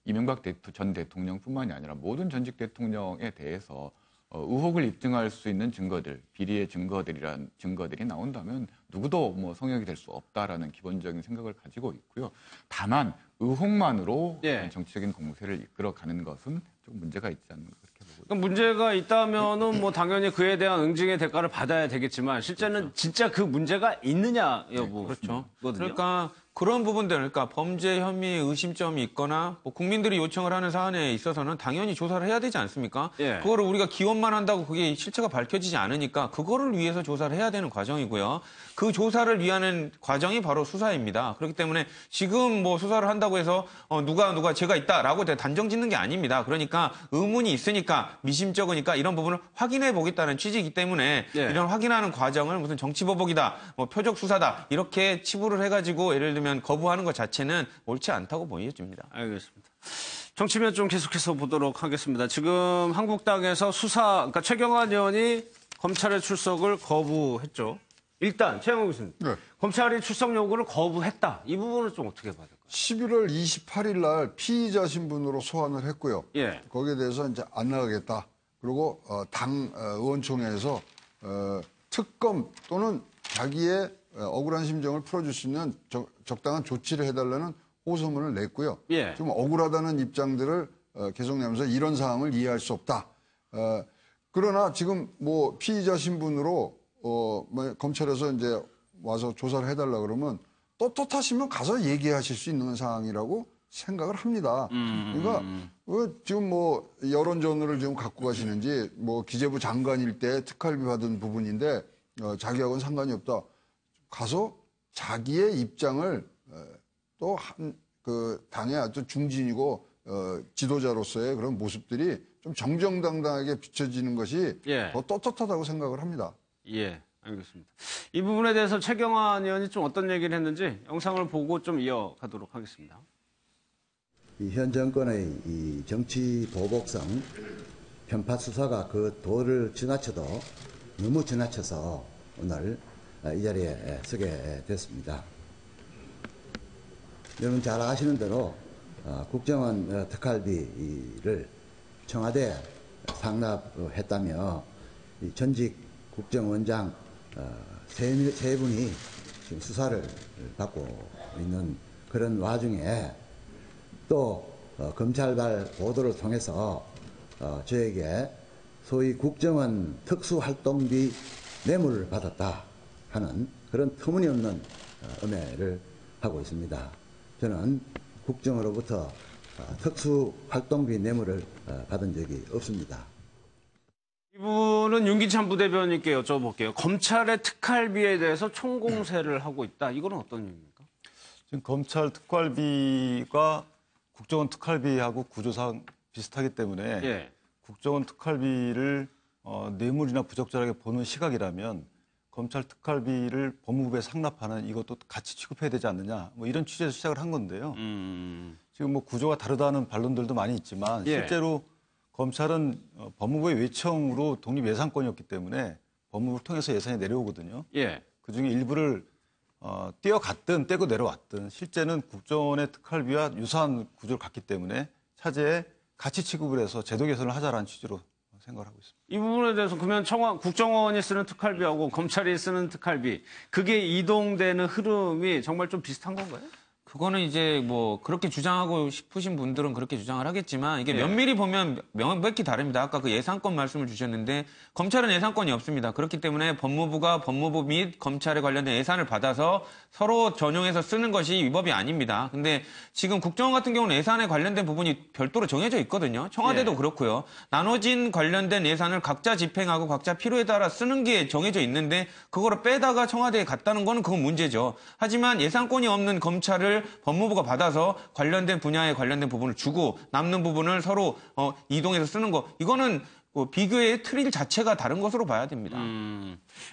이명박 전 대통령뿐만이 아니라 모든 전직 대통령에 대해서 의혹을 입증할 수 있는 증거들, 비리의 증거들이 나온다면 누구도 뭐 성역이 될 수 없다라는 기본적인 생각을 가지고 있고요. 다만 의혹만으로 정치적인 공세를 이끌어가는 것은 좀 문제가 있지 않는 것 그렇게 보고 그러니까 문제가 있다면은 뭐 당연히 그에 대한 응징의 대가를 받아야 되겠지만 실제는 진짜 그 문제가 있느냐 여부 그렇죠. 거든요. 그러니까 그런 부분들, 그러니까 범죄 혐의 의심점이 있거나 뭐 국민들이 요청을 하는 사안에 있어서는 당연히 조사를 해야 되지 않습니까? 그거를 우리가 기원만 한다고 그게 실체가 밝혀지지 않으니까 그거를 위해서 조사를 해야 되는 과정이고요. 그 조사를 위한 과정이 바로 수사입니다. 그렇기 때문에 지금 뭐 수사를 한다고 해서 누가 죄가 있다라고 단정 짓는 게 아닙니다. 그러니까 의문이 있으니까 미심쩍으니까 이런 부분을 확인해 보겠다는 취지이기 때문에 이런 확인하는 과정을 무슨 정치보복이다, 뭐 표적 수사다 이렇게 치부를 해가지고 예를 들면 거부하는 것 자체는 옳지 않다고 보여집니다. 알겠습니다. 정치면 좀 계속해서 보도록 하겠습니다. 지금 한국당에서 그러니까 최경환 의원이 검찰의 출석을 거부했죠. 일단 최영호 교수님, 검찰이 출석 요구를 거부했다. 이 부분은 좀 어떻게 봐야 될까요? 11월 28일 날 피의자 신분으로 소환을 했고요. 거기에 대해서 이제 안 나가겠다. 그리고 당 의원총회에서 특검 또는 자기의 억울한 심정을 풀어줄 수 있는 적당한 조치를 해달라는 호소문을 냈고요. 좀 억울하다는 입장들을 계속 내면서 이런 상황을 이해할 수 없다. 그러나 지금 뭐 피의자 신분으로 뭐 검찰에서 이제 와서 조사를 해달라 그러면 떳떳하시면 가서 얘기하실 수 있는 상황이라고 생각을 합니다. 그러니까 지금 뭐 여론전을 지금 갖고 가시는지 뭐 기재부 장관일 때 특활비 받은 부분인데 자기하고는 상관이 없다. 가서 자기의 입장을 또 그 당의 아주 중진이고 지도자로서의 그런 모습들이 좀 정정당당하게 비춰지는 것이 더 떳떳하다고 생각을 합니다. 예, 알겠습니다. 이 부분에 대해서 최경환 의원이 좀 어떤 얘기를 했는지 영상을 보고 좀 이어가도록 하겠습니다. 현 정권의 이 정치 보복성 편파 수사가 그 도를 지나쳐도 너무 지나쳐서 오늘 이 자리에 서게 됐습니다. 여러분 잘 아시는 대로 국정원 특활비를 청와대에 상납했다며 전직 국정원장 세 분이 지금 수사를 받고 있는 그런 와중에 또 검찰발 보도를 통해서 저에게 소위 국정원 특수활동비 뇌물을 받았다 하는 그런 터무니없는 음해를 하고 있습니다. 저는 국정으로부터 특수활동비 뇌물을 받은 적이 없습니다. 이분은 윤기찬 부대변인께 여쭤볼게요. 검찰의 특활비에 대해서 총공세를 하고 있다. 이거는 어떤 의미입니까? 지금 검찰 특활비가 국정원 특활비하고 구조상 비슷하기 때문에 국정원 특활비를 뇌물이나 부적절하게 보는 시각이라면 검찰 특활비를 법무부에 상납하는 이것도 같이 취급해야 되지 않느냐 뭐 이런 취지에서 시작을 한 건데요. 지금 뭐 구조가 다르다는 반론들도 많이 있지만 실제로 검찰은 법무부의 외청으로 독립예산권이었기 때문에 법무부를 통해서 예산이 내려오거든요. 그중에 일부를 떼어갔든 떼고 내려왔든 실제는 국정원의 특활비와 유사한 구조를 갖기 때문에 차제에 같이 취급을 해서 제도 개선을 하자라는 취지로 생각을 하고 있습니다. 이 부분에 대해서 그러면 국정원이 쓰는 특활비하고 검찰이 쓰는 특활비 그게 이동되는 흐름이 정말 좀 비슷한 건가요? 그거는 이제 뭐 그렇게 주장하고 싶으신 분들은 그렇게 주장을 하겠지만 이게 면밀히 보면 명백히 다릅니다. 아까 그 예산권 말씀을 주셨는데 검찰은 예산권이 없습니다. 그렇기 때문에 법무부가 법무부 및 검찰에 관련된 예산을 받아서 서로 전용해서 쓰는 것이 위법이 아닙니다. 근데 지금 국정원 같은 경우는 예산에 관련된 부분이 별도로 정해져 있거든요. 청와대도 그렇고요. 나눠진 관련된 예산을 각자 집행하고 각자 필요에 따라 쓰는 게 정해져 있는데 그거를 빼다가 청와대에 갔다는 거는 그건 문제죠. 하지만 예산권이 없는 검찰을 법무부가 받아서 관련된 분야에 관련된 부분을 주고 남는 부분을 서로 이동해서 쓰는 거 이거는 비교의 틀 자체가 다른 것으로 봐야 됩니다.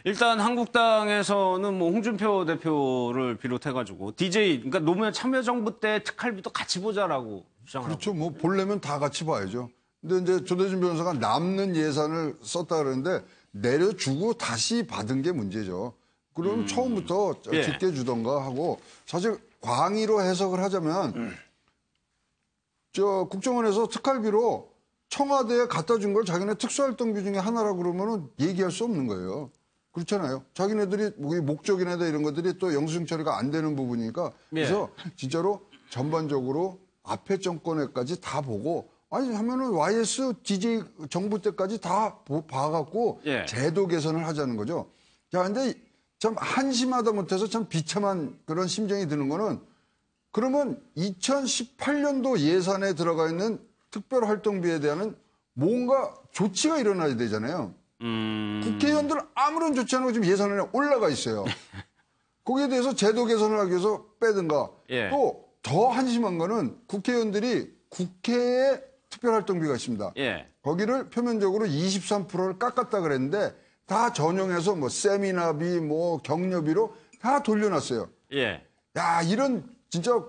일단 한국당에서는 뭐 홍준표 대표를 비롯해가지고 DJ 그러니까 노무현 참여정부 때 특활비도 같이 보자라고 주장을 그렇죠. 하고. 뭐 보려면 다 같이 봐야죠. 근데 이제 조대진 변호사가 남는 예산을 썼다 그러는데 내려주고 다시 받은 게 문제죠. 그럼 처음부터 깊게 주던가 하고 사실 광의로 해석을 하자면 저 국정원에서 특활비로 청와대에 갖다 준 걸 자기네 특수활동비 중에 하나라고 그러면은 얘기할 수 없는 거예요. 그렇잖아요. 자기네들이 목적이나 이런 것들이 또 영수증 처리가 안 되는 부분이니까 그래서 진짜로 전반적으로 앞에 정권에까지 다 보고 아니 하면은 YS DJ 정부 때까지 다 봐갖고 제도 개선을 하자는 거죠. 자, 근데 참 한심하다 못해서 참 비참한 그런 심정이 드는 거는 그러면 2018년도 예산에 들어가 있는 특별활동비에 대한 뭔가 조치가 일어나야 되잖아요. 국회의원들은 아무런 조치 안 하고 지금 예산안에 올라가 있어요. 거기에 대해서 제도 개선을 하기 위해서 빼든가. 또 더 한심한 거는 국회의원들이 국회에 특별활동비가 있습니다. 거기를 표면적으로 23%를 깎았다 그랬는데 다 전용해서 뭐 세미나비, 뭐 격려비로 다 돌려놨어요. 야, 이런 진짜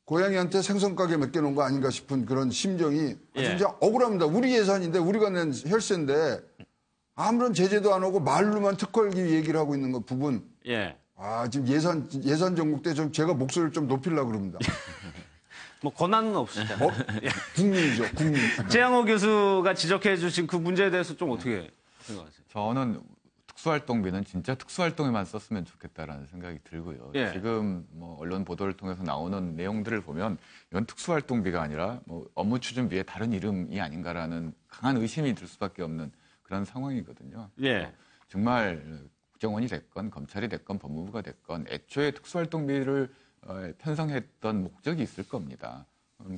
고양이한테 생선 가게 맡겨놓은 거 아닌가 싶은 그런 심정이 진짜 억울합니다. 우리 예산인데 우리가 낸 혈세인데 아무런 제재도 안 하고 말로만 특활비 얘기를 하고 있는 거 부분. 아, 지금 예산 전국 때 좀 제가 목소리를 좀 높이려고 그럽니다. 뭐 권한은 없으시죠. 국민이죠, 국민. 최양호 교수가 지적해 주신 그 문제에 대해서 좀 어떻게 생각하세요? 저는 특수활동비는 진짜 특수활동에만 썼으면 좋겠다라는 생각이 들고요. 지금 뭐 언론 보도를 통해서 나오는 내용들을 보면 이건 특수활동비가 아니라 뭐 업무추진비의 다른 이름이 아닌가라는 강한 의심이 들 수밖에 없는 그런 상황이거든요. 정말 국정원이 됐건 검찰이 됐건 법무부가 됐건 애초에 특수활동비를 편성했던 목적이 있을 겁니다.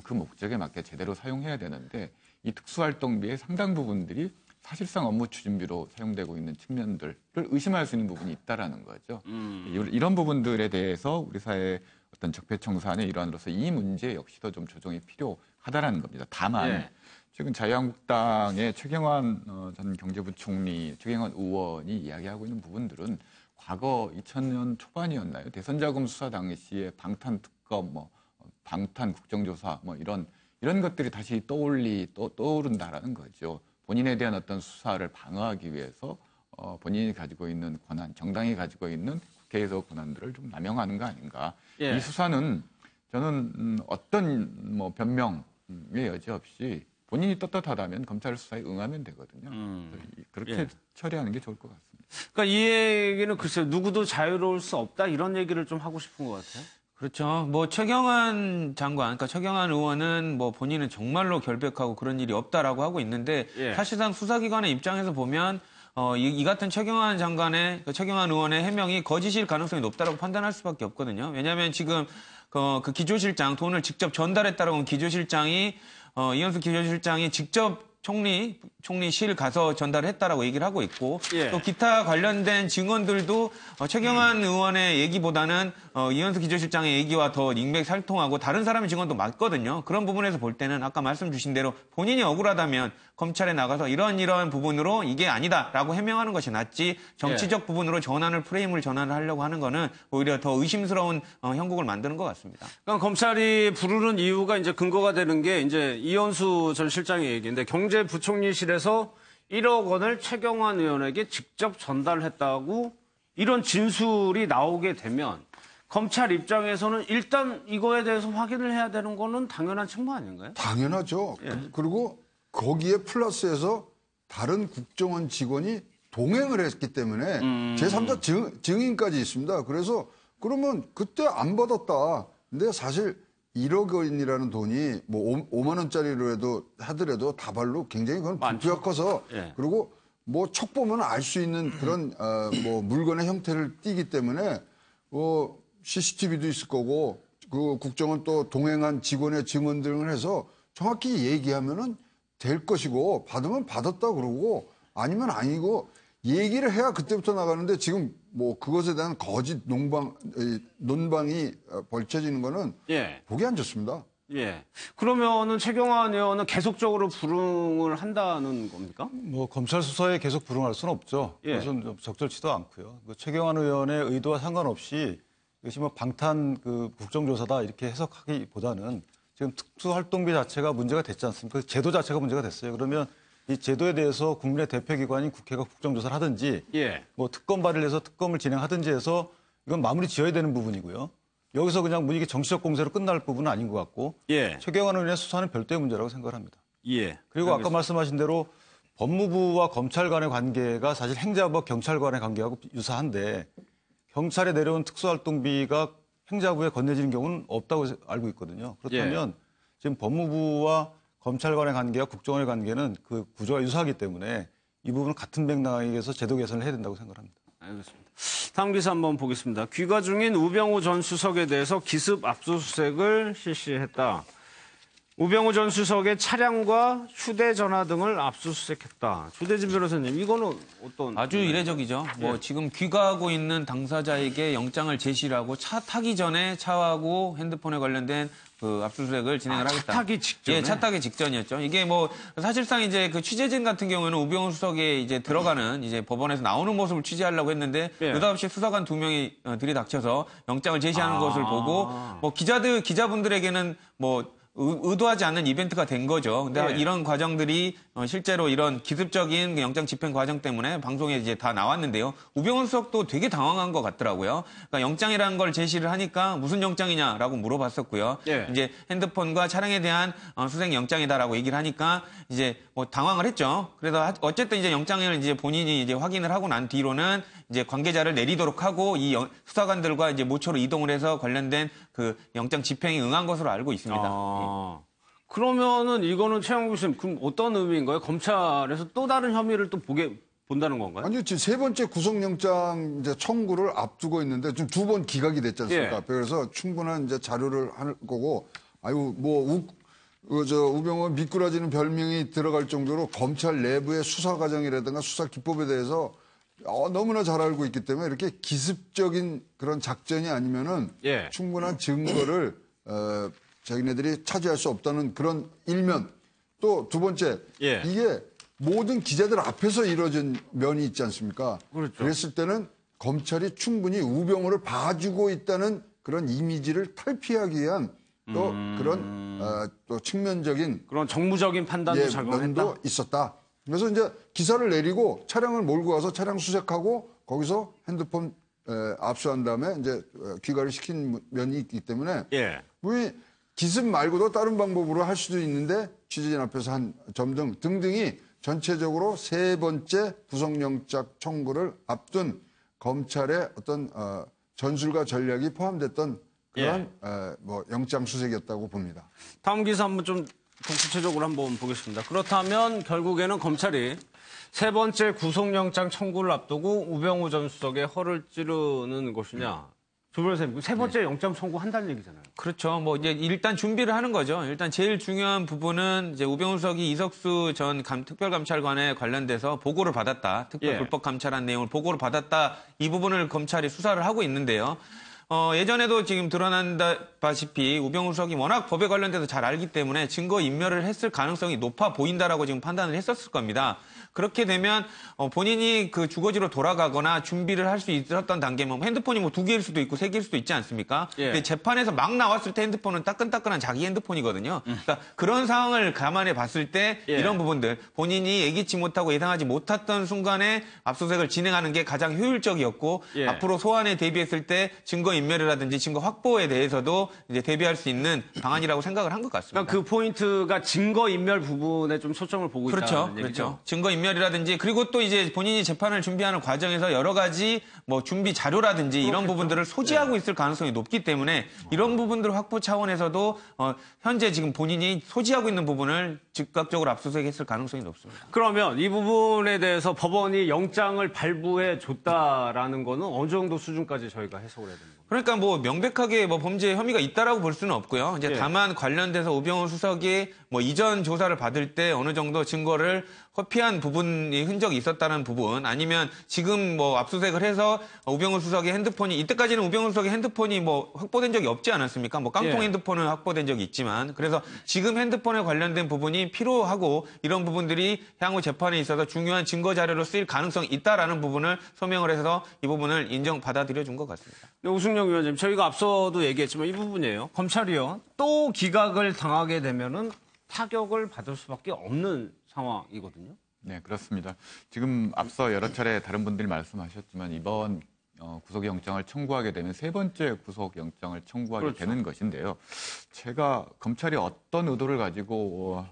그 목적에 맞게 제대로 사용해야 되는데 이 특수활동비의 상당 부분들이 사실상 업무추진비로 사용되고 있는 측면들을 의심할 수 있는 부분이 있다라는 거죠. 이런 부분들에 대해서 우리 사회의 어떤 적폐청산의 일환으로서 이 문제 역시도 좀 조정이 필요하다라는 겁니다. 다만 최근 자유한국당의 최경환 전 경제부총리, 최경환 의원이 이야기하고 있는 부분들은 과거 2000년 초반이었나요? 대선자금 수사 당시에 방탄특검, 뭐 방탄 국정조사, 뭐 이런 것들이 다시 떠오른다라는 거죠. 본인에 대한 어떤 수사를 방어하기 위해서 본인이 가지고 있는 권한, 정당이 가지고 있는 국회에서 권한들을 좀 남용하는 거 아닌가? 이 수사는 저는 어떤 뭐 변명의 여지 없이 본인이 떳떳하다면 검찰 수사에 응하면 되거든요. 그렇게 처리하는 게 좋을 것 같습니다. 그러니까 이 얘기는 글쎄요, 누구도 자유로울 수 없다 이런 얘기를 좀 하고 싶은 것 같아요. 그렇죠. 뭐 최경환 장관, 그러니까 최경환 의원은 뭐 본인은 정말로 결백하고 그런 일이 없다라고 하고 있는데 사실상 수사기관의 입장에서 보면 이 같은 최경환 장관의 최경환 의원의 해명이 거짓일 가능성이 높다라고 판단할 수밖에 없거든요. 왜냐하면 지금 그 기조실장 돈을 직접 전달했다라고 하면 기조실장이 이현수 기조실장이 직접 총리실 가서 전달했다라고 얘기를 하고 있고 또 기타 관련된 증언들도 최경환 의원의 얘기보다는 이현수 기조실장의 얘기와 더 인맥살통하고 다른 사람의 증언도 맞거든요. 그런 부분에서 볼 때는 아까 말씀 주신 대로 본인이 억울하다면 검찰에 나가서 이런 부분으로 이게 아니다라고 해명하는 것이 낫지 정치적 부분으로 프레임을 전환을 하려고 하는 거는 오히려 더 의심스러운 형국을 만드는 것 같습니다. 그러니까 검찰이 부르는 이유가 이제 근거가 되는 게 이제 이현수 전 실장의 얘기인데 경제부총리실에서 1억 원을 최경환 의원에게 직접 전달했다고 이런 진술이 나오게 되면 검찰 입장에서는 일단 이거에 대해서 확인을 해야 되는 거는 당연한 측면 아닌가요? 당연하죠. 그리고 거기에 플러스해서 다른 국정원 직원이 동행을 했기 때문에 제3자 증인까지 있습니다. 그래서 그러면 그때 안 받았다. 근데 사실 1억 원이라는 돈이 뭐 5만 원짜리로 하더라도 다발로 굉장히 그건 부피가 커서 그리고 뭐 척 보면 알 수 있는 그런 뭐 물건의 형태를 띠기 때문에 CCTV도 있을 거고 그 국정원 또 동행한 직원의 증언 등을 해서 정확히 얘기하면은 될 것이고 받으면 받았다 그러고 아니면 아니고 얘기를 해야 그때부터 나가는데 지금 뭐 그것에 대한 거짓 논방이 벌쳐지는 거는 보기 안 좋습니다. 그러면은 최경환 의원은 계속적으로 불응을 한다는 겁니까? 뭐 검찰 수사에 계속 불응할 수는 없죠. 그것은 좀 적절치도 않고요. 최경환 의원의 의도와 상관없이 이것이 뭐 방탄 국정조사다 이렇게 해석하기보다는 지금 특수활동비 자체가 문제가 됐지 않습니까? 제도 자체가 문제가 됐어요. 그러면 이 제도에 대해서 국민의 대표기관인 국회가 국정조사를 하든지 뭐 특검 발의를 해서 특검을 진행하든지 해서 이건 마무리 지어야 되는 부분이고요. 여기서 그냥 이게 정치적 공세로 끝날 부분은 아닌 것 같고 예. 최경환 의원의 수사는 별도의 문제라고 생각을 합니다. 예. 그리고 아까 말씀하신 대로 법무부와 검찰 간의 관계가 사실 행자부와 경찰 간의 관계하고 유사한데 경찰에 내려온 특수활동비가 행자부에 건네지는 경우는 없다고 알고 있거든요. 그렇다면 지금 법무부와 검찰 간의 관계와 국정원의 관계는 그 구조가 유사하기 때문에 이 부분은 같은 맥락에서 제도 개선을 해야 된다고 생각합니다. 알겠습니다. 다음 기사 한번 보겠습니다. 귀가 중인 우병우 전 수석에 대해서 기습 압수수색을 실시했다. 우병우 전 수석의 차량과 휴대전화 등을 압수수색했다. 조대진 변호사님, 이거는 어떤? 아주 이례적이죠. 뭐 지금 귀가하고 있는 당사자에게 영장을 제시를 하고 차 타기 전에 차하고 핸드폰에 관련된 그 압수수색을 진행을 하겠다. 차 타기 직전에? 예, 차 타기 직전이었죠. 이게 뭐 사실상 이제 그 취재진 같은 경우에는 우병우 수석이 이제 들어가는 이제 법원에서 나오는 모습을 취재하려고 했는데 느닷없이 수사관 2명이 들이닥쳐서 영장을 제시하는 것을 보고 뭐 기자분들에게는 뭐 의도하지 않는 이벤트가 된 거죠. 근데 이런 과정들이 실제로 이런 기습적인 영장 집행 과정 때문에 방송에 이제 다 나왔는데요. 우병우 수석도 되게 당황한 것 같더라고요. 그러니까 영장이라는 걸 제시를 하니까 무슨 영장이냐라고 물어봤었고요. 이제 핸드폰과 차량에 대한 수색 영장이다라고 얘기를 하니까 이제 뭐 당황을 했죠. 그래서 어쨌든 이제 영장을 이제 본인이 이제 확인을 하고 난 뒤로는 이제 관계자를 내리도록 하고 이 수사관들과 이제 모처로 이동을 해서 관련된 그 영장 집행에 응한 것으로 알고 있습니다. 그러면은 이거는 최영구 교수님, 그럼 어떤 의미인가요? 검찰에서 또 다른 혐의를 또 본다는 건가요? 아니요, 지금 세 번째 구속영장 이제 청구를 앞두고 있는데 지금 2번 기각이 됐지 않습니까? 그래서 충분한 이제 자료를 할 거고, 우병우 미꾸라지는 별명이 들어갈 정도로 검찰 내부의 수사 과정이라든가 수사 기법에 대해서 너무나 잘 알고 있기 때문에 이렇게 기습적인 그런 작전이 아니면은 충분한 증거를 자기네들이 차지할 수 없다는 그런 일면, 또 두 번째 이게 모든 기자들 앞에서 이루어진 면이 있지 않습니까? 그렇죠. 그랬을 때는 검찰이 충분히 우병우를 봐주고 있다는 그런 이미지를 탈피하기 위한 또 그런 또 측면적인 그런 정무적인 판단도 작용했다. 면도 있었다. 그래서 이제 기사를 내리고 차량을 몰고 가서 차량 수색하고 거기서 핸드폰 압수한 다음에 이제 귀가를 시킨 면이 있기 때문에 우리 기습 말고도 다른 방법으로 할 수도 있는데 취재진 앞에서 한 점 등등이 전체적으로 세 번째 구속영장 청구를 앞둔 검찰의 어떤 전술과 전략이 포함됐던 그런 뭐 영장 수색이었다고 봅니다. 다음 기사 한번 좀 구체적으로 한번 보겠습니다. 그렇다면 결국에는 검찰이 세 번째 구속영장 청구를 앞두고 우병우 전 수석의 허를 찌르는 것이냐? 조 변호사님, 세 번째 영장 청구한다는 얘기잖아요. 그렇죠. 뭐 이제 일단 준비를 하는 거죠. 일단 제일 중요한 부분은 이제 우병우 수석이 이석수 전 특별감찰관에 관련돼서 보고를 받았다. 특별 불법 감찰한 내용을 보고를 받았다. 이 부분을 검찰이 수사를 하고 있는데요. 예전에도 지금 드러난다시피 우병우 수석이 워낙 법에 관련돼서 잘 알기 때문에 증거 인멸을 했을 가능성이 높아 보인다라고 지금 판단을 했었을 겁니다. 그렇게 되면 본인이 그 주거지로 돌아가거나 준비를 할 수 있었던 단계면 핸드폰이 뭐 2개일 수도 있고 3개일 수도 있지 않습니까? 근데 재판에서 막 나왔을 때 핸드폰은 따끈따끈한 자기 핸드폰이거든요. 그러니까 그런 상황을 감안해 봤을 때 이런 부분들 본인이 예기치 못하고 예상하지 못했던 순간에 압수수색을 진행하는 게 가장 효율적이었고 앞으로 소환에 대비했을 때 증거 인멸이라든지 증거 확보에 대해서도 이제 대비할 수 있는 방안이라고 생각을 한 것 같습니다. 그러니까 그 포인트가 증거 인멸 부분에 좀 초점을 보고 있다는 얘기죠. 그렇죠. 증거 인멸이라든지 그리고 또 이제 본인이 재판을 준비하는 과정에서 여러 가지 뭐 준비 자료라든지 이런 부분들을 소지하고 있을 가능성이 높기 때문에 이런 부분들 확보 차원에서도 현재 지금 본인이 소지하고 있는 부분을 즉각적으로 압수수색했을 가능성이 높습니다. 그러면 이 부분에 대해서 법원이 영장을 발부해 줬다라는 거는 어느 정도 수준까지 저희가 해석을 해야 됩니까? 그러니까 뭐 명백하게 뭐 범죄 혐의가 있다라고 볼 수는 없고요. 이제 다만 관련돼서 우병우 수석이 뭐 이전 조사를 받을 때 어느 정도 증거를 회피한 부분이 흔적이 있었다는 부분 아니면 지금 뭐 압수수색을 해서 우병우 수석의 핸드폰이 이때까지는 우병우 수석의 핸드폰이 뭐 확보된 적이 없지 않았습니까? 뭐 깡통 핸드폰은 확보된 적이 있지만 그래서 지금 핸드폰에 관련된 부분이 필요하고 이런 부분들이 향후 재판에 있어서 중요한 증거 자료로 쓰일 가능성이 있다라는 부분을 소명을 해서 이 부분을 받아들여 준 것 같습니다. 네, 우승영 위원장님, 저희가 앞서도 얘기했지만 이 부분이에요. 검찰이요. 또 기각을 당하게 되면은 타격을 받을 수밖에 없는 상황이거든요. 네, 그렇습니다. 지금 앞서 여러 차례 다른 분들이 말씀하셨지만 이번 구속영장을 청구하게 되면 세 번째 구속영장을 청구하게 그렇죠. 되는 것인데요. 제가 검찰이 어떤 의도를 가지고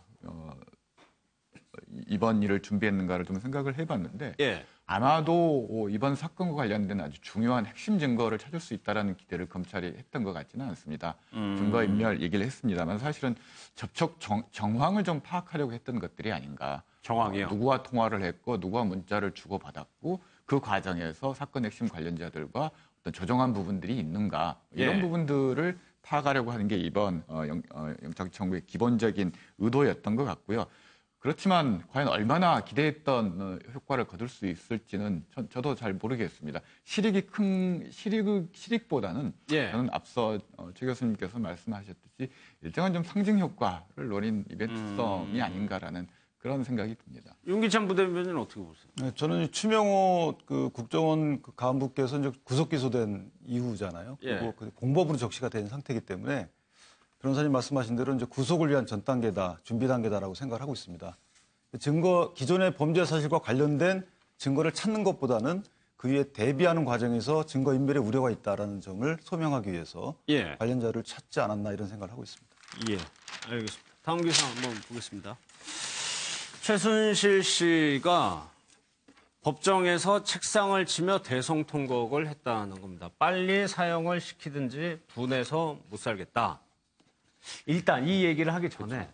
이번 일을 준비했는가를 좀 생각을 해봤는데 예. 아마도 이번 사건과 관련된 아주 중요한 핵심 증거를 찾을 수 있다는 기대를 검찰이 했던 것 같지는 않습니다. 증거인멸 얘기를 했습니다만 사실은 접촉 정황을 좀 파악하려고 했던 것들이 아닌가. 정황이요? 누구와 통화를 했고 누구와 문자를 주고받았고 그 과정에서 사건 핵심 관련자들과 어떤 조정한 부분들이 있는가. 이런 예. 부분들을 파악하려고 하는 게 이번 영장 청구의 기본적인 의도였던 것 같고요. 그렇지만 과연 얼마나 기대했던 효과를 거둘 수 있을지는 저도 잘 모르겠습니다. 실익보다는 예. 저는 앞서 최 교수님께서 말씀하셨듯이 일정한 좀 상징 효과를 노린 이벤트성이 아닌가라는 그런 생각이 듭니다. 윤기찬 부대변인은 어떻게 보세요? 네, 저는 추명호 그 국정원 그 간부께서 이제 구속 기소된 이후잖아요. 그리고 예. 그 공법으로 적시가 된 상태이기 때문에 변호사님 말씀하신 대로 이제 구속을 위한 전 단계다, 준비 단계다라고 생각을 하고 있습니다. 기존의 범죄 사실과 관련된 증거를 찾는 것보다는 그 위에 대비하는 과정에서 증거 인멸의 우려가 있다라는 점을 소명하기 위해서 예. 관련자를 찾지 않았나 이런 생각을 하고 있습니다. 예, 알겠습니다. 다음 기사 한번 보겠습니다. 최순실 씨가 법정에서 책상을 치며 대성통곡을 했다는 겁니다. 빨리 사형을 시키든지 분해서 못 살겠다. 일단 이 얘기를 하기 전에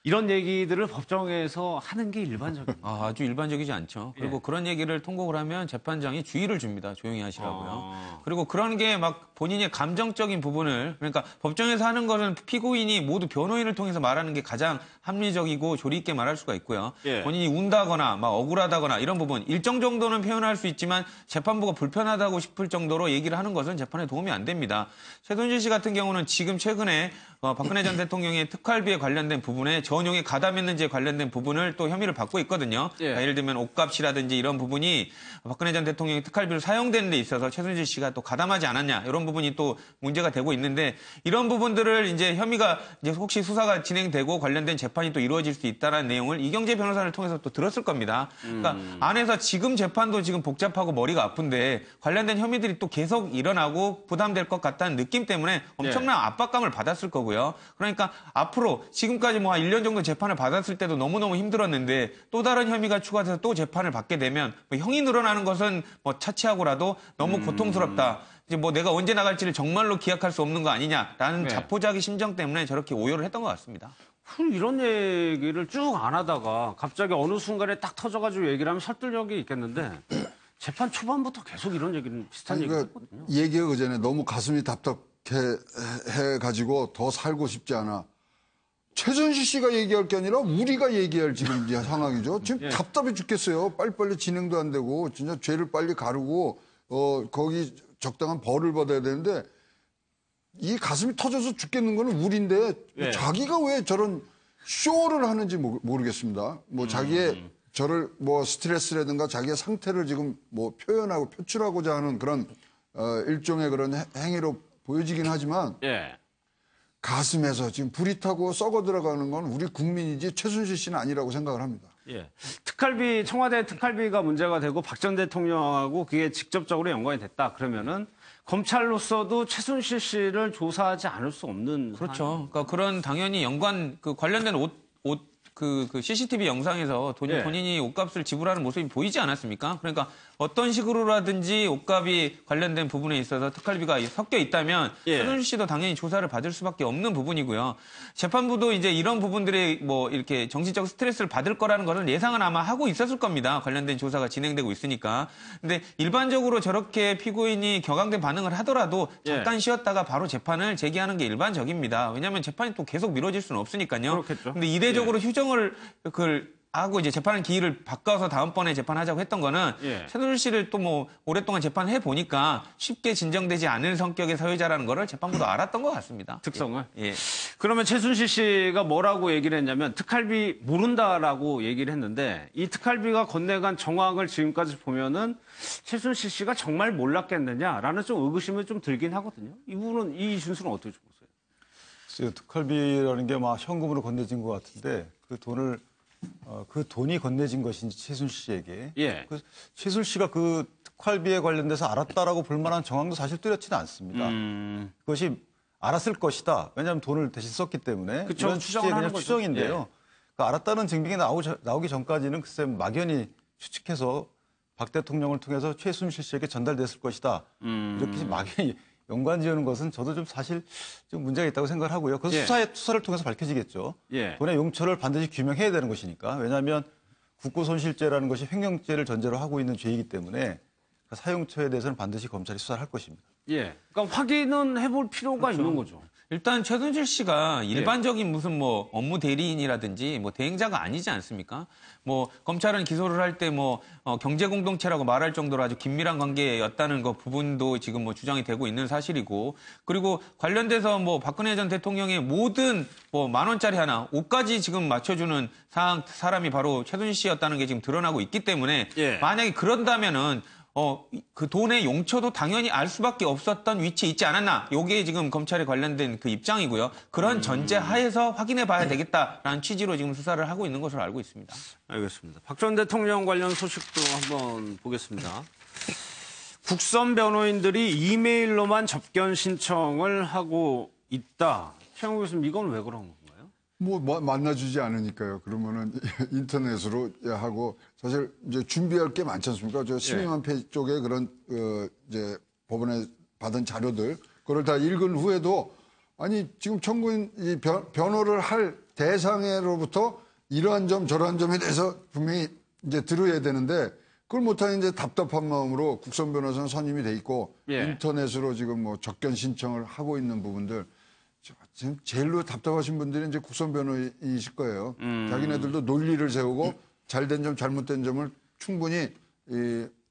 이런 얘기들을 법정에서 하는 게 일반적입니다. 아주 일반적이지 않죠. 그리고 예. 그런 얘기를 통곡을 하면 재판장이 주의를 줍니다. 조용히 하시라고요. 그리고 그런 게 막 본인의 감정적인 부분을, 그러니까 법정에서 하는 것은 피고인이 모두 변호인을 통해서 말하는 게 가장 합리적이고 조리 있게 말할 수가 있고요. 예. 본인이 운다거나 막 억울하다거나 이런 부분 일정 정도는 표현할 수 있지만 재판부가 불편하다고 싶을 정도로 얘기를 하는 것은 재판에 도움이 안 됩니다. 최순실 씨 같은 경우는 지금 최근에 박근혜 전 대통령의 특활비에 관련된 부분에 전용에 가담했는지에 관련된 부분을 또 혐의를 받고 있거든요. 예. 그러니까 예를 들면 옷값이라든지 이런 부분이 박근혜 전 대통령의 특활비로 사용되는 데 있어서 최순실 씨가 또 가담하지 않았냐 이런 부분이 또 문제가 되고 있는데 이런 부분들을 이제 혐의가 이제 혹시 수사가 진행되고 관련된 재판이 또 이루어질 수 있다는 내용을 이경재 변호사를 통해서 또 들었을 겁니다. 그러니까 안에서 지금 재판도 지금 복잡하고 머리가 아픈데 관련된 혐의들이 또 계속 일어나고 부담될 것 같다는 느낌 때문에 엄청난 압박감을 받았을 거고요. 그러니까 앞으로 지금까지 뭐 한 1년 정도 재판을 받았을 때도 너무너무 힘들었는데 또 다른 혐의가 추가돼서 또 재판을 받게 되면 뭐 형이 늘어나는 것은 뭐 차치하고라도 너무 고통스럽다. 이제 뭐 내가 언제 나갈지를 정말로 기약할 수 없는 거 아니냐라는 자포자기 심정 때문에 저렇게 오열을 했던 것 같습니다. 이런 얘기를 쭉 안 하다가 갑자기 어느 순간에 딱 터져가지고 얘기를 하면 설득력이 있겠는데 재판 초반부터 계속 이런 얘기는 비슷한 얘기를 했거든요. 얘기가 그 전에 너무 가슴이 답답해가지고 더 살고 싶지 않아. 최순실 씨가 얘기할 게 아니라 우리가 얘기할 지금 이제 상황이죠. 지금 답답해 죽겠어요. 빨리빨리 진행도 안 되고 진짜 죄를 빨리 가르고 거기 적당한 벌을 받아야 되는데 이 가슴이 터져서 죽겠는 거는 우리인데 자기가 왜 저런 쇼를 하는지 모르겠습니다. 뭐 자기의 저를 뭐 스트레스라든가 자기의 상태를 지금 뭐 표현하고 표출하고자 하는 그런 일종의 그런 행위로 보여지긴 하지만 가슴에서 지금 불이 타고 썩어 들어가는 건 우리 국민이지 최순실 씨는 아니라고 생각을 합니다. 예. 특활비, 청와대 특활비가 문제가 되고 박 전 대통령하고 그게 직접적으로 연관이 됐다. 그러면은 검찰로서도 최순실 씨를 조사하지 않을 수 없는. 그렇죠. 그러니까 그런 당연히 연관, 관련된 그 CCTV 영상에서 본인이 옷값을 지불하는 모습이 보이지 않았습니까? 그러니까 어떤 식으로라든지 옷값이 관련된 부분에 있어서 특활비가 섞여 있다면 최순실 씨도 당연히 조사를 받을 수밖에 없는 부분이고요. 재판부도 이제 이런 부분들이 뭐 이렇게 정신적 스트레스를 받을 거라는 것은 예상은 아마 하고 있었을 겁니다. 관련된 조사가 진행되고 있으니까. 근데 일반적으로 저렇게 피고인이 격앙된 반응을 하더라도 잠깐 쉬었다가 바로 재판을 제기하는 게 일반적입니다. 왜냐하면 재판이 또 계속 미뤄질 수는 없으니까요. 그렇겠죠. 근데 이례적으로 휴정을 하고 이제 재판 기일을 바꿔서 다음번에 재판하자고 했던 거는 최순실 씨를 또 뭐 오랫동안 재판해 보니까 쉽게 진정되지 않을 성격의 사회자라는 거를 재판부도 알았던 것 같습니다. 특성을. 그러면 최순실 씨가 뭐라고 얘기를 했냐면 특활비 모른다라고 얘기를 했는데 이 특활비가 건네간 정황을 지금까지 보면은 최순실 씨가 정말 몰랐겠느냐라는 좀 의구심이 좀 들긴 하거든요. 이 부분은 이 준수는 어떻게 보세요? 특활비라는 게 막 현금으로 건네진 것 같은데 그 돈이 건네진 것인지 최순실 씨에게. 최순실 씨가 그 특활비에 관련돼서 알았다라고 볼 만한 정황도 사실 뚜렷지는 않습니다. 그것이 알았을 것이다. 왜냐하면 돈을 대신 썼기 때문에. 그쵸, 이런 추정을 취지의 하는 그냥 거죠. 추정인데요. 예. 그러니까 알았다는 증빙이 나오기 전까지는 글쎄 막연히 추측해서 박 대통령을 통해서 최순실 씨에게 전달됐을 것이다. 이렇게 막연히 연관지어는 것은 저도 좀 사실 좀 문제가 있다고 생각을 하고요. 그래서 예. 수사를 통해서 밝혀지겠죠. 예. 돈의 용처를 반드시 규명해야 되는 것이니까. 왜냐하면 국고손실죄라는 것이 횡령죄를 전제로 하고 있는 죄이기 때문에 그 사용처에 대해서는 반드시 검찰이 수사를 할 것입니다. 예. 그러니까 확인은 해볼 필요가 있는 거죠. 일단 최순실 씨가 일반적인 무슨 뭐 업무 대리인이라든지 뭐 대행자가 아니지 않습니까? 뭐 검찰은 기소를 할 때 뭐 경제 공동체라고 말할 정도로 아주 긴밀한 관계였다는 거 부분도 지금 뭐 주장이 되고 있는 사실이고, 그리고 관련돼서 뭐 박근혜 전 대통령의 모든 뭐 10,000원짜리 하나 옷까지 지금 맞춰주는 사람이 바로 최순실 씨였다는 게 지금 드러나고 있기 때문에 만약에 그런다면은 그 돈의 용처도 당연히 알 수밖에 없었던 위치에 있지 않았나. 요게 지금 검찰에 관련된 그 입장이고요. 그런 전제 하에서 확인해 봐야 되겠다라는 취지로 지금 수사를 하고 있는 것으로 알고 있습니다. 알겠습니다. 박 전 대통령 관련 소식도 한번 보겠습니다. 국선 변호인들이 이메일로만 접견 신청을 하고 있다. 최영우 교수님, 이건 왜 그런 건가요? 뭐 만나주지 않으니까요. 그러면은 인터넷으로 하고 사실 이제 준비할 게 많지 않습니까? 저 시민한테 쪽에 그런 이제 법원에 받은 자료들 그걸 다 읽은 후에도 아니 지금 청구인 이 변호를 할 대상으로부터 이러한 점 저러한 점에 대해서 분명히 이제 들어야 되는데 그걸 못하는 이제 답답한 마음으로 국선 변호사는 선임이 돼 있고 인터넷으로 지금 뭐 접견 신청을 하고 있는 부분들. 지금 제일로 답답하신 분들이 이제 국선 변호인이실 거예요. 자기네들도 논리를 세우고 잘된 점, 잘못된 점을 충분히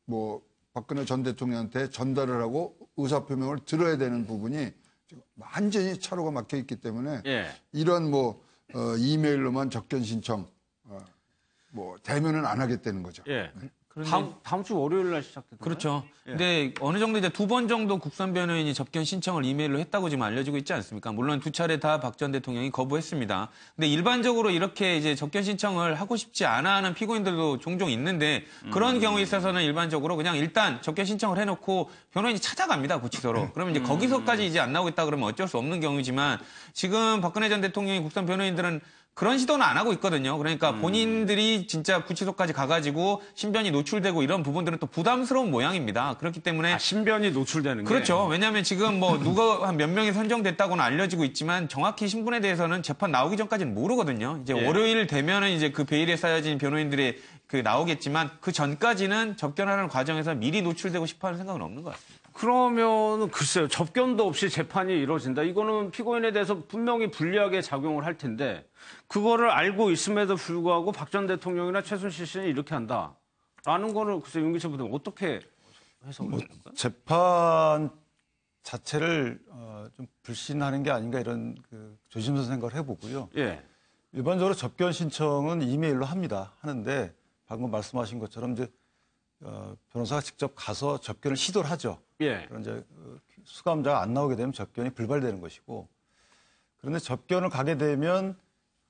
뭐 박근혜 전 대통령한테 전달을 하고 의사표명을 들어야 되는 부분이 지금 완전히 차로가 막혀 있기 때문에 이런 뭐 이메일로만 접견 신청 뭐 대면은 안 하겠다는 거죠. 다음 주 월요일 날 시작되던가요? 그렇죠. 근데 어느 정도 이제 2번 정도 국선 변호인이 접견 신청을 이메일로 했다고 지금 알려지고 있지 않습니까? 물론 2차례 다 박 전 대통령이 거부했습니다. 근데 일반적으로 이렇게 이제 접견 신청을 하고 싶지 않아 하는 피고인들도 종종 있는데 그런 경우에 있어서는 일반적으로 그냥 일단 접견 신청을 해놓고 변호인이 찾아갑니다, 구치소로. 그러면 이제 거기서까지 이제 안 나오겠다 그러면 어쩔 수 없는 경우지만 지금 박근혜 전 대통령이 국선 변호인들은 그런 시도는 안 하고 있거든요. 그러니까 본인들이 진짜 구치소까지 가가지고 신변이 노출되고 이런 부분들은 또 부담스러운 모양입니다. 그렇기 때문에 신변이 노출되는 게 그렇죠. 왜냐하면 지금 뭐 누가 한 몇 명이 선정됐다고는 알려지고 있지만 정확히 신분에 대해서는 재판 나오기 전까지는 모르거든요. 이제 월요일 되면은 이제 그 베일에 쌓여진 변호인들의 그 나오겠지만 그 전까지는 접견하는 과정에서 미리 노출되고 싶어하는 생각은 없는 것 같습니다. 그러면 글쎄요. 접견도 없이 재판이 이루어진다. 이거는 피고인에 대해서 분명히 불리하게 작용을 할 텐데 그거를 알고 있음에도 불구하고 박 전 대통령이나 최순실 씨는 이렇게 한다라는 거는 글쎄 윤기철 부장 어떻게 해석을 합니까? 재판 자체를 좀 불신하는 게 아닌가 이런 그 조심스러운 생각을 해보고요. 일반적으로 접견 신청은 이메일로 하는데 방금 말씀하신 것처럼 이제 변호사가 직접 가서 접견을 시도를 하죠. 그런 이제 수감자가 안 나오게 되면 접견이 불발되는 것이고, 그런데 접견을 가게 되면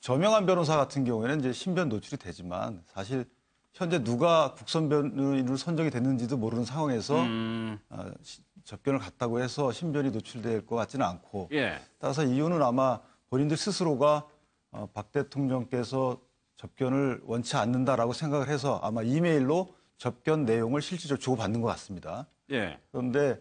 저명한 변호사 같은 경우에는 이제 신변 노출이 되지만 사실 현재 누가 국선 변호인으로 선정이 됐는지도 모르는 상황에서 접견을 갔다고 해서 신변이 노출될 것 같지는 않고, 따라서 이유는 아마 본인들 스스로가 박 대통령께서 접견을 원치 않는다라고 생각을 해서 아마 이메일로 접견 내용을 실질적으로 주고받는 것 같습니다. 그런데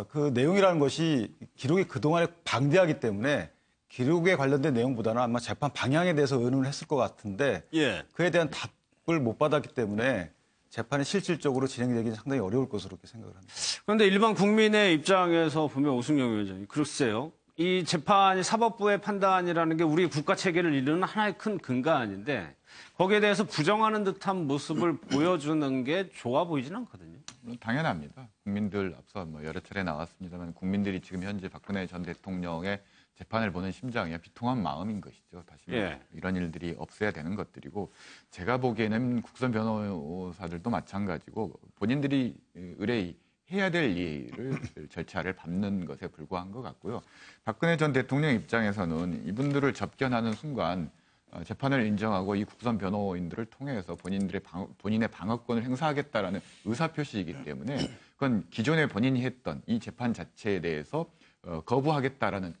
그 내용이라는 것이 기록이 그동안에 방대하기 때문에 기록에 관련된 내용보다는 아마 재판 방향에 대해서 의논을 했을 것 같은데 그에 대한 답을 못 받았기 때문에 재판이 실질적으로 진행되기는 상당히 어려울 것으로 그렇게 생각을 합니다. 그런데 일반 국민의 입장에서 보면 오승영 위원장님, 글쎄요. 이 재판이 사법부의 판단이라는 게 우리 국가 체계를 이루는 하나의 큰 근간인데 거기에 대해서 부정하는 듯한 모습을 보여주는 게 좋아 보이진 않거든요. 당연합니다. 국민들 앞서 뭐 여러 차례 나왔습니다만 국민들이 지금 현재 박근혜 전 대통령의 재판을 보는 심정이 비통한 마음인 것이죠. 다시 이런 일들이 없어야 되는 것들이고, 제가 보기에는 국선 변호사들도 마찬가지고 본인들이 의뢰해야 될 일을 절차를 밟는 것에 불과한 것 같고요. 박근혜 전 대통령 입장에서는 이분들을 접견하는 순간 재판을 인정하고 이 국선 변호인들을 통해서 본인의 방어권을 행사하겠다라는 의사표시이기 때문에 그건 기존에 본인이 했던 이 재판 자체에 대해서 거부하겠다라는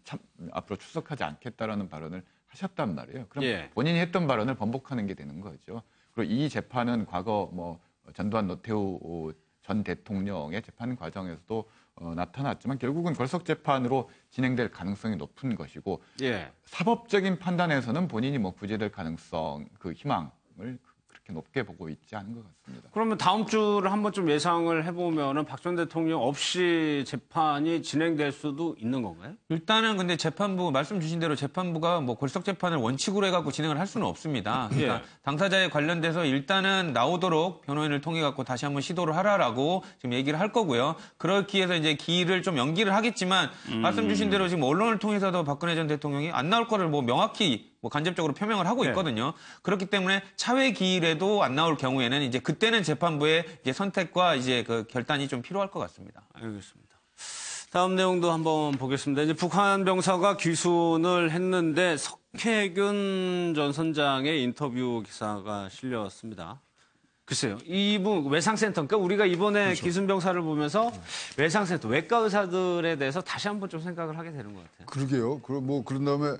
앞으로 출석하지 않겠다라는 발언을 하셨단 말이에요. 그럼 본인이 했던 발언을 번복하는 게 되는 거죠. 그리고 이 재판은 과거 전두환 노태우 전 대통령의 재판 과정에서도 나타났지만 결국은 걸석재판으로 진행될 가능성이 높은 것이고 사법적인 판단에서는 본인이 구제될 가능성, 그 희망을 그렇게 높게 보고 있지 않은 것 같습니다. 그러면 다음 주를 한번 좀 예상을 해보면은 박 전 대통령 없이 재판이 진행될 수도 있는 건가요? 일단은 근데 재판부 말씀 주신 대로 재판부가 골석 재판을 원칙으로 해갖고 진행을 할 수는 없습니다. 그러니까 당사자에 관련돼서 일단은 나오도록 변호인을 통해 갖고 다시 한번 시도를 하라라고 지금 얘기를 할 거고요. 그렇기 위해서 이제 기일을 좀 연기를 하겠지만 말씀 주신 대로 지금 언론을 통해서도 박근혜 전 대통령이 안 나올 거를 명확히 간접적으로 표명을 하고 있거든요. 그렇기 때문에 차회 기일에도 안 나올 경우에는 이제 그때는 재판부의 이제 선택과 이제 그 결단이 좀 필요할 것 같습니다. 알겠습니다. 다음 내용도 한번 보겠습니다. 이제 북한 병사가 귀순을 했는데 석혜균 전 선장의 인터뷰 기사가 실렸습니다. 글쎄요. 이분 외상센터, 그러니까 우리가 이번에 귀순 병사를 보면서 외상센터, 외과 의사들에 대해서 다시 한번 좀 생각을 하게 되는 것 같아요. 그러게요. 그런 다음에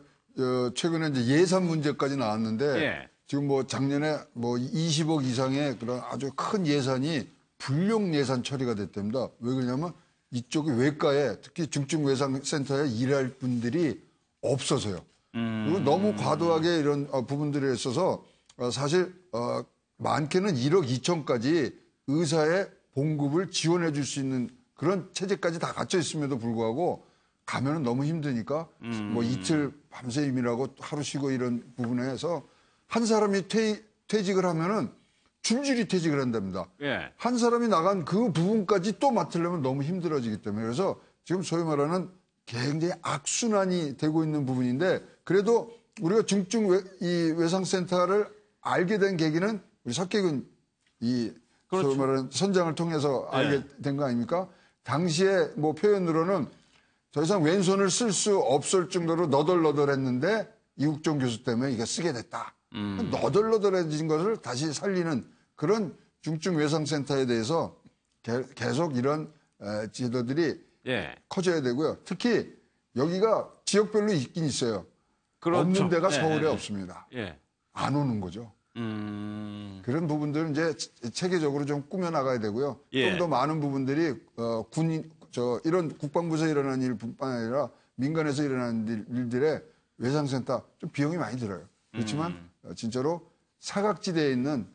최근에 이제 예산 문제까지 나왔는데 지금 작년에 20억 이상의 그런 아주 큰 예산이 불용 예산 처리가 됐답니다. 왜 그러냐면 이쪽에 외과에 특히 중증외상센터에 일할 분들이 없어서요. 그리고 너무 과도하게 이런 부분들에 있어서 사실 많게는 1억 2천까지 의사의 봉급을 지원해 줄 수 있는 그런 체제까지 다 갖춰 있음에도 불구하고 가면은 너무 힘드니까 이틀 밤새 임이라고 하루 쉬고 이런 부분에서 한 사람이 퇴직을 하면은 줄줄이 퇴직을 한답니다. 한 사람이 나간 그 부분까지 또 맡으려면 너무 힘들어지기 때문에 그래서 지금 소위 말하는 굉장히 악순환이 되고 있는 부분인데 그래도 우리가 중증 외상센터를 알게 된 계기는 우리 석혜균 소위 말하는 선장을 통해서 알게 된 거 아닙니까? 당시에 표현으로는 더 이상 왼손을 쓸 수 없을 정도로 너덜너덜했는데 이국종 교수 때문에 이게 쓰게 됐다. 너덜너덜해진 것을 다시 살리는 그런 중증외상센터에 대해서 계속 이런 제도들이 커져야 되고요. 특히 여기가 지역별로 있긴 있어요. 없는 데가 서울에 없습니다. 안 오는 거죠. 그런 부분들은 이제 체계적으로 좀 꾸며나가야 되고요. 좀 더 많은 부분들이 이런 국방부에서 일어나는 일뿐만 아니라 민간에서 일어나는 일들의 외상센터 좀 비용이 많이 들어요. 그렇지만 진짜로 사각지대에 있는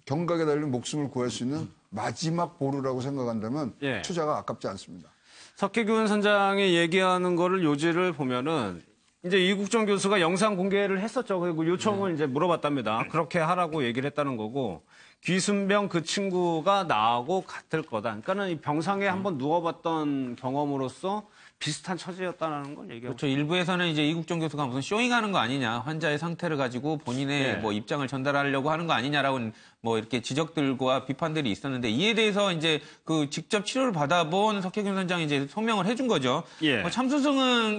경각에 달린 목숨을 구할 수 있는 마지막 보루라고 생각한다면 투자가 아깝지 않습니다. 석혜균 선장이 얘기하는 거를 요지를 보면은 이제 이국종 교수가 영상 공개를 했었죠. 그리고 요청을 이제 물어봤답니다. 그렇게 하라고 얘기를 했다는 거고 귀순병 그 친구가 나하고 같을 거다. 그러니까는 이 병상에 한번 누워봤던 경험으로서 비슷한 처지였다는 걸 얘기하고. 그렇죠. 일부에서는 이제 이국종 교수가 무슨 쇼잉하는 거 아니냐, 환자의 상태를 가지고 본인의 입장을 전달하려고 하는 거 아니냐라고 이렇게 지적들과 비판들이 있었는데 이에 대해서 이제 그 직접 치료를 받아본 석혜균 선장이 이제 소명을 해준 거죠.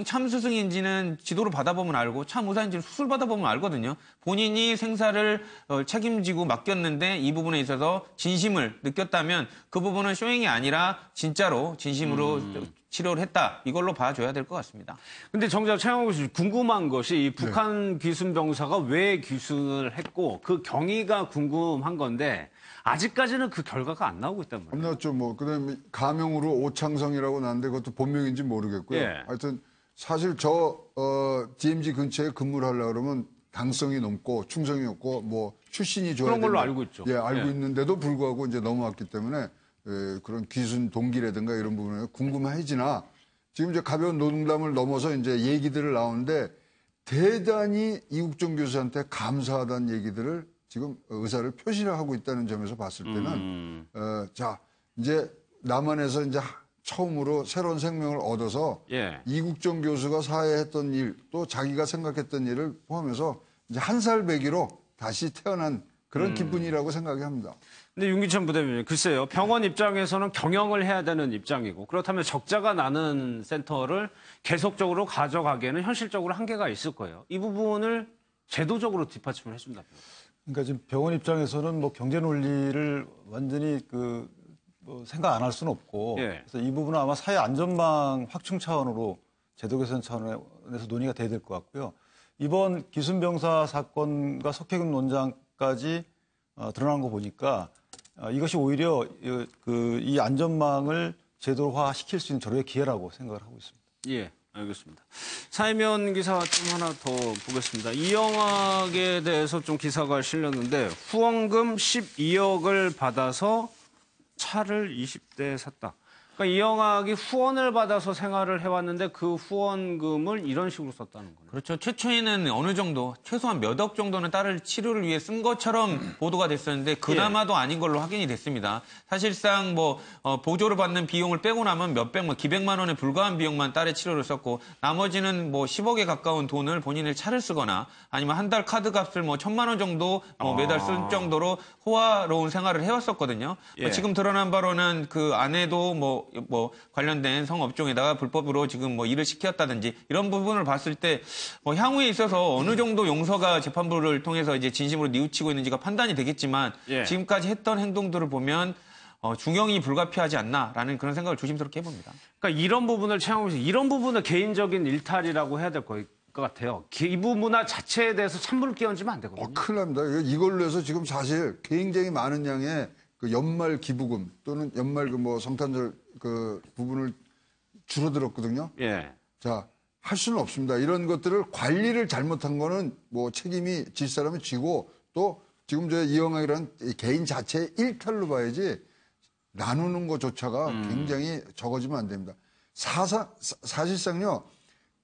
참스승인지는 지도를 받아보면 알고 참의사인지는 수술 받아보면 알거든요. 본인이 생사를 책임지고 맡겼는데 이 부분에 있어서 진심을 느꼈다면 그 부분은 쇼잉이 아니라 진짜로 진심으로 치료를 했다. 이걸로 봐줘야 될 것 같습니다. 근데 정작 최영호 교수 궁금한 것이 이 북한 귀순 병사가 왜 귀순을 했고 그 경위가 궁금한 건데 아직까지는 그 결과가 안 나오고 있단 말이에요. 안 나왔죠. 그다음에 가명으로 오창성이라고 나왔는데 그것도 본명인지 모르겠고요. 하여튼 사실 DMZ 근처에 근무를 하려고 그러면 당성이 높고 충성이 높고 출신이 좋아야 그런 걸로 알고 있죠. 알고 있는데도 불구하고 이제 넘어왔기 때문에 그런 귀순 동기라든가 이런 부분에 궁금해지나 지금 이제 가벼운 농담을 넘어서 이제 얘기들을 나오는데 대단히 이국종 교수한테 감사하다는 얘기들을 지금 의사를 표시를 하고 있다는 점에서 봤을 때는 이제 남한에서 이제 처음으로 새로운 생명을 얻어서 이국종 교수가 사회에 했던 일 또 자기가 생각했던 일을 포함해서 이제 한 살 배기로 다시 태어난 그런 기분이라고 생각이 합니다. 근데 윤기천 부대변인, 글쎄요. 병원 입장에서는 경영을 해야 되는 입장이고 그렇다면 적자가 나는 센터를 계속적으로 가져가기에는 현실적으로 한계가 있을 거예요. 이 부분을 제도적으로 뒷받침을 해준다면. 그러니까 지금 병원 입장에서는 뭐 경제 논리를 완전히 뭐 생각 안 할 수는 없고 예. 그래서 이 부분은 아마 사회 안전망 확충 차원으로 제도 개선 차원에서 논의가 돼야 될 것 같고요. 이번 기순병사 사건과 석혜금 원장까지 드러난 거 보니까 이것이 오히려 이 안전망을 제도화시킬 수 있는 절호의 기회라고 생각을 하고 있습니다. 예, 알겠습니다. 사이면 기사 좀 하나 더 보겠습니다. 이영학에 대해서 좀 기사가 실렸는데 후원금 12억을 받아서 차를 20대에 샀다. 그러니까 이영학이 후원을 받아서 생활을 해왔는데 그 후원금을 이런 식으로 썼다는 거네요. 그렇죠. 최초에는 어느 정도, 최소한 몇 억 정도는 딸을 치료를 위해 쓴 것처럼 보도가 됐었는데 그나마도 아닌 걸로 확인이 됐습니다. 사실상 보조를 받는 비용을 빼고 나면 기백만 원에 불과한 비용만 딸의 치료를 썼고 나머지는 10억에 가까운 돈을 본인의 차를 쓰거나 아니면 한 달 카드 값을 1,000만 원 정도 매달 쓸 정도로 호화로운 생활을 해왔었거든요. 예. 지금 드러난 바로는 그 아내도 관련된 성업종에다가 불법으로 지금 일을 시켰다든지 이런 부분을 봤을 때 향후에 있어서 어느 정도 용서가 재판부를 통해서 이제 진심으로 뉘우치고 있는지가 판단이 되겠지만 예. 지금까지 했던 행동들을 보면 중형이 불가피하지 않나라는 그런 생각을 조심스럽게 해봅니다. 그러니까 이런 부분을 채용하면서 이런 부분을 개인적인 일탈이라고 해야 될 것 같아요. 기부 문화 자체에 대해서 찬물을 끼얹으면 안 되거든요. 큰일 납니다. 이걸로 해서 지금 사실 굉장히 많은 양의 그 연말 기부금 또는 연말 성탄절 부분을 줄어들었거든요. 예. 자, 할 수는 없습니다. 이런 것들을 관리를 잘못한 거는 책임이 질 사람은 지고 또 지금 이영학이라는 개인 자체의 일탈로 봐야지 나누는 것조차가 굉장히 적어지면 안 됩니다. 사실상요.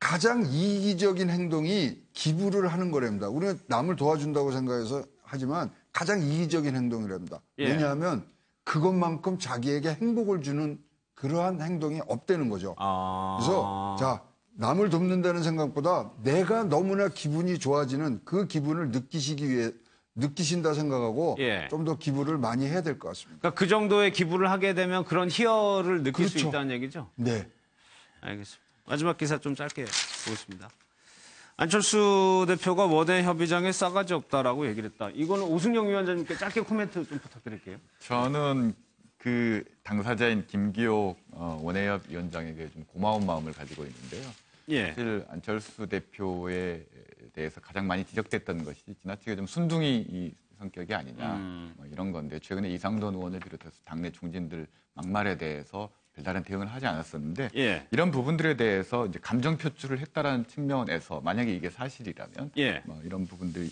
가장 이기적인 행동이 기부를 하는 거랍니다. 우리는 남을 도와준다고 생각해서 하지만 가장 이기적인 행동이랍니다. 예. 왜냐하면 그것만큼 자기에게 행복을 주는 그러한 행동이 없다는 거죠. 그래서 남을 돕는다는 생각보다 내가 너무나 기분이 좋아지는 그 기분을 느끼신다 생각하고 예. 좀 더 기부를 많이 해야 될 것 같습니다. 그러니까 그 정도의 기부를 하게 되면 그런 희열을 느낄 수 그렇죠. 있다는 얘기죠? 네. 알겠습니다. 마지막 기사 좀 짧게 보겠습니다. 안철수 대표가 원외 협의장에 싸가지 없다라고 얘기를 했다. 이거는 오승영 위원장님께 짧게 코멘트 좀 부탁드릴게요. 저는 그 당사자인 김기호 원외협 위원장에게 좀 고마운 마음을 가지고 있는데요. 예. 사실 안철수 대표에 대해서 가장 많이 지적됐던 것이 지나치게 좀 순둥이 성격이 아니냐 이런 건데 최근에 이상돈 의원을 비롯해서 당내 중진들 막말에 대해서 별다른 대응을 하지 않았었는데 예. 이런 부분들에 대해서 이제 감정 표출을 했다라는 측면에서 만약에 이게 사실이라면 예. 이런 부분들이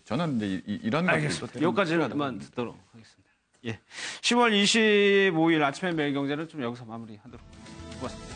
저는 이제 이런 알겠습니다. 여기까지만 듣도록 하겠습니다. 예. 10월 25일 아침에 매일경제는 좀 여기서 마무리하도록 하겠습니다. 고맙습니다.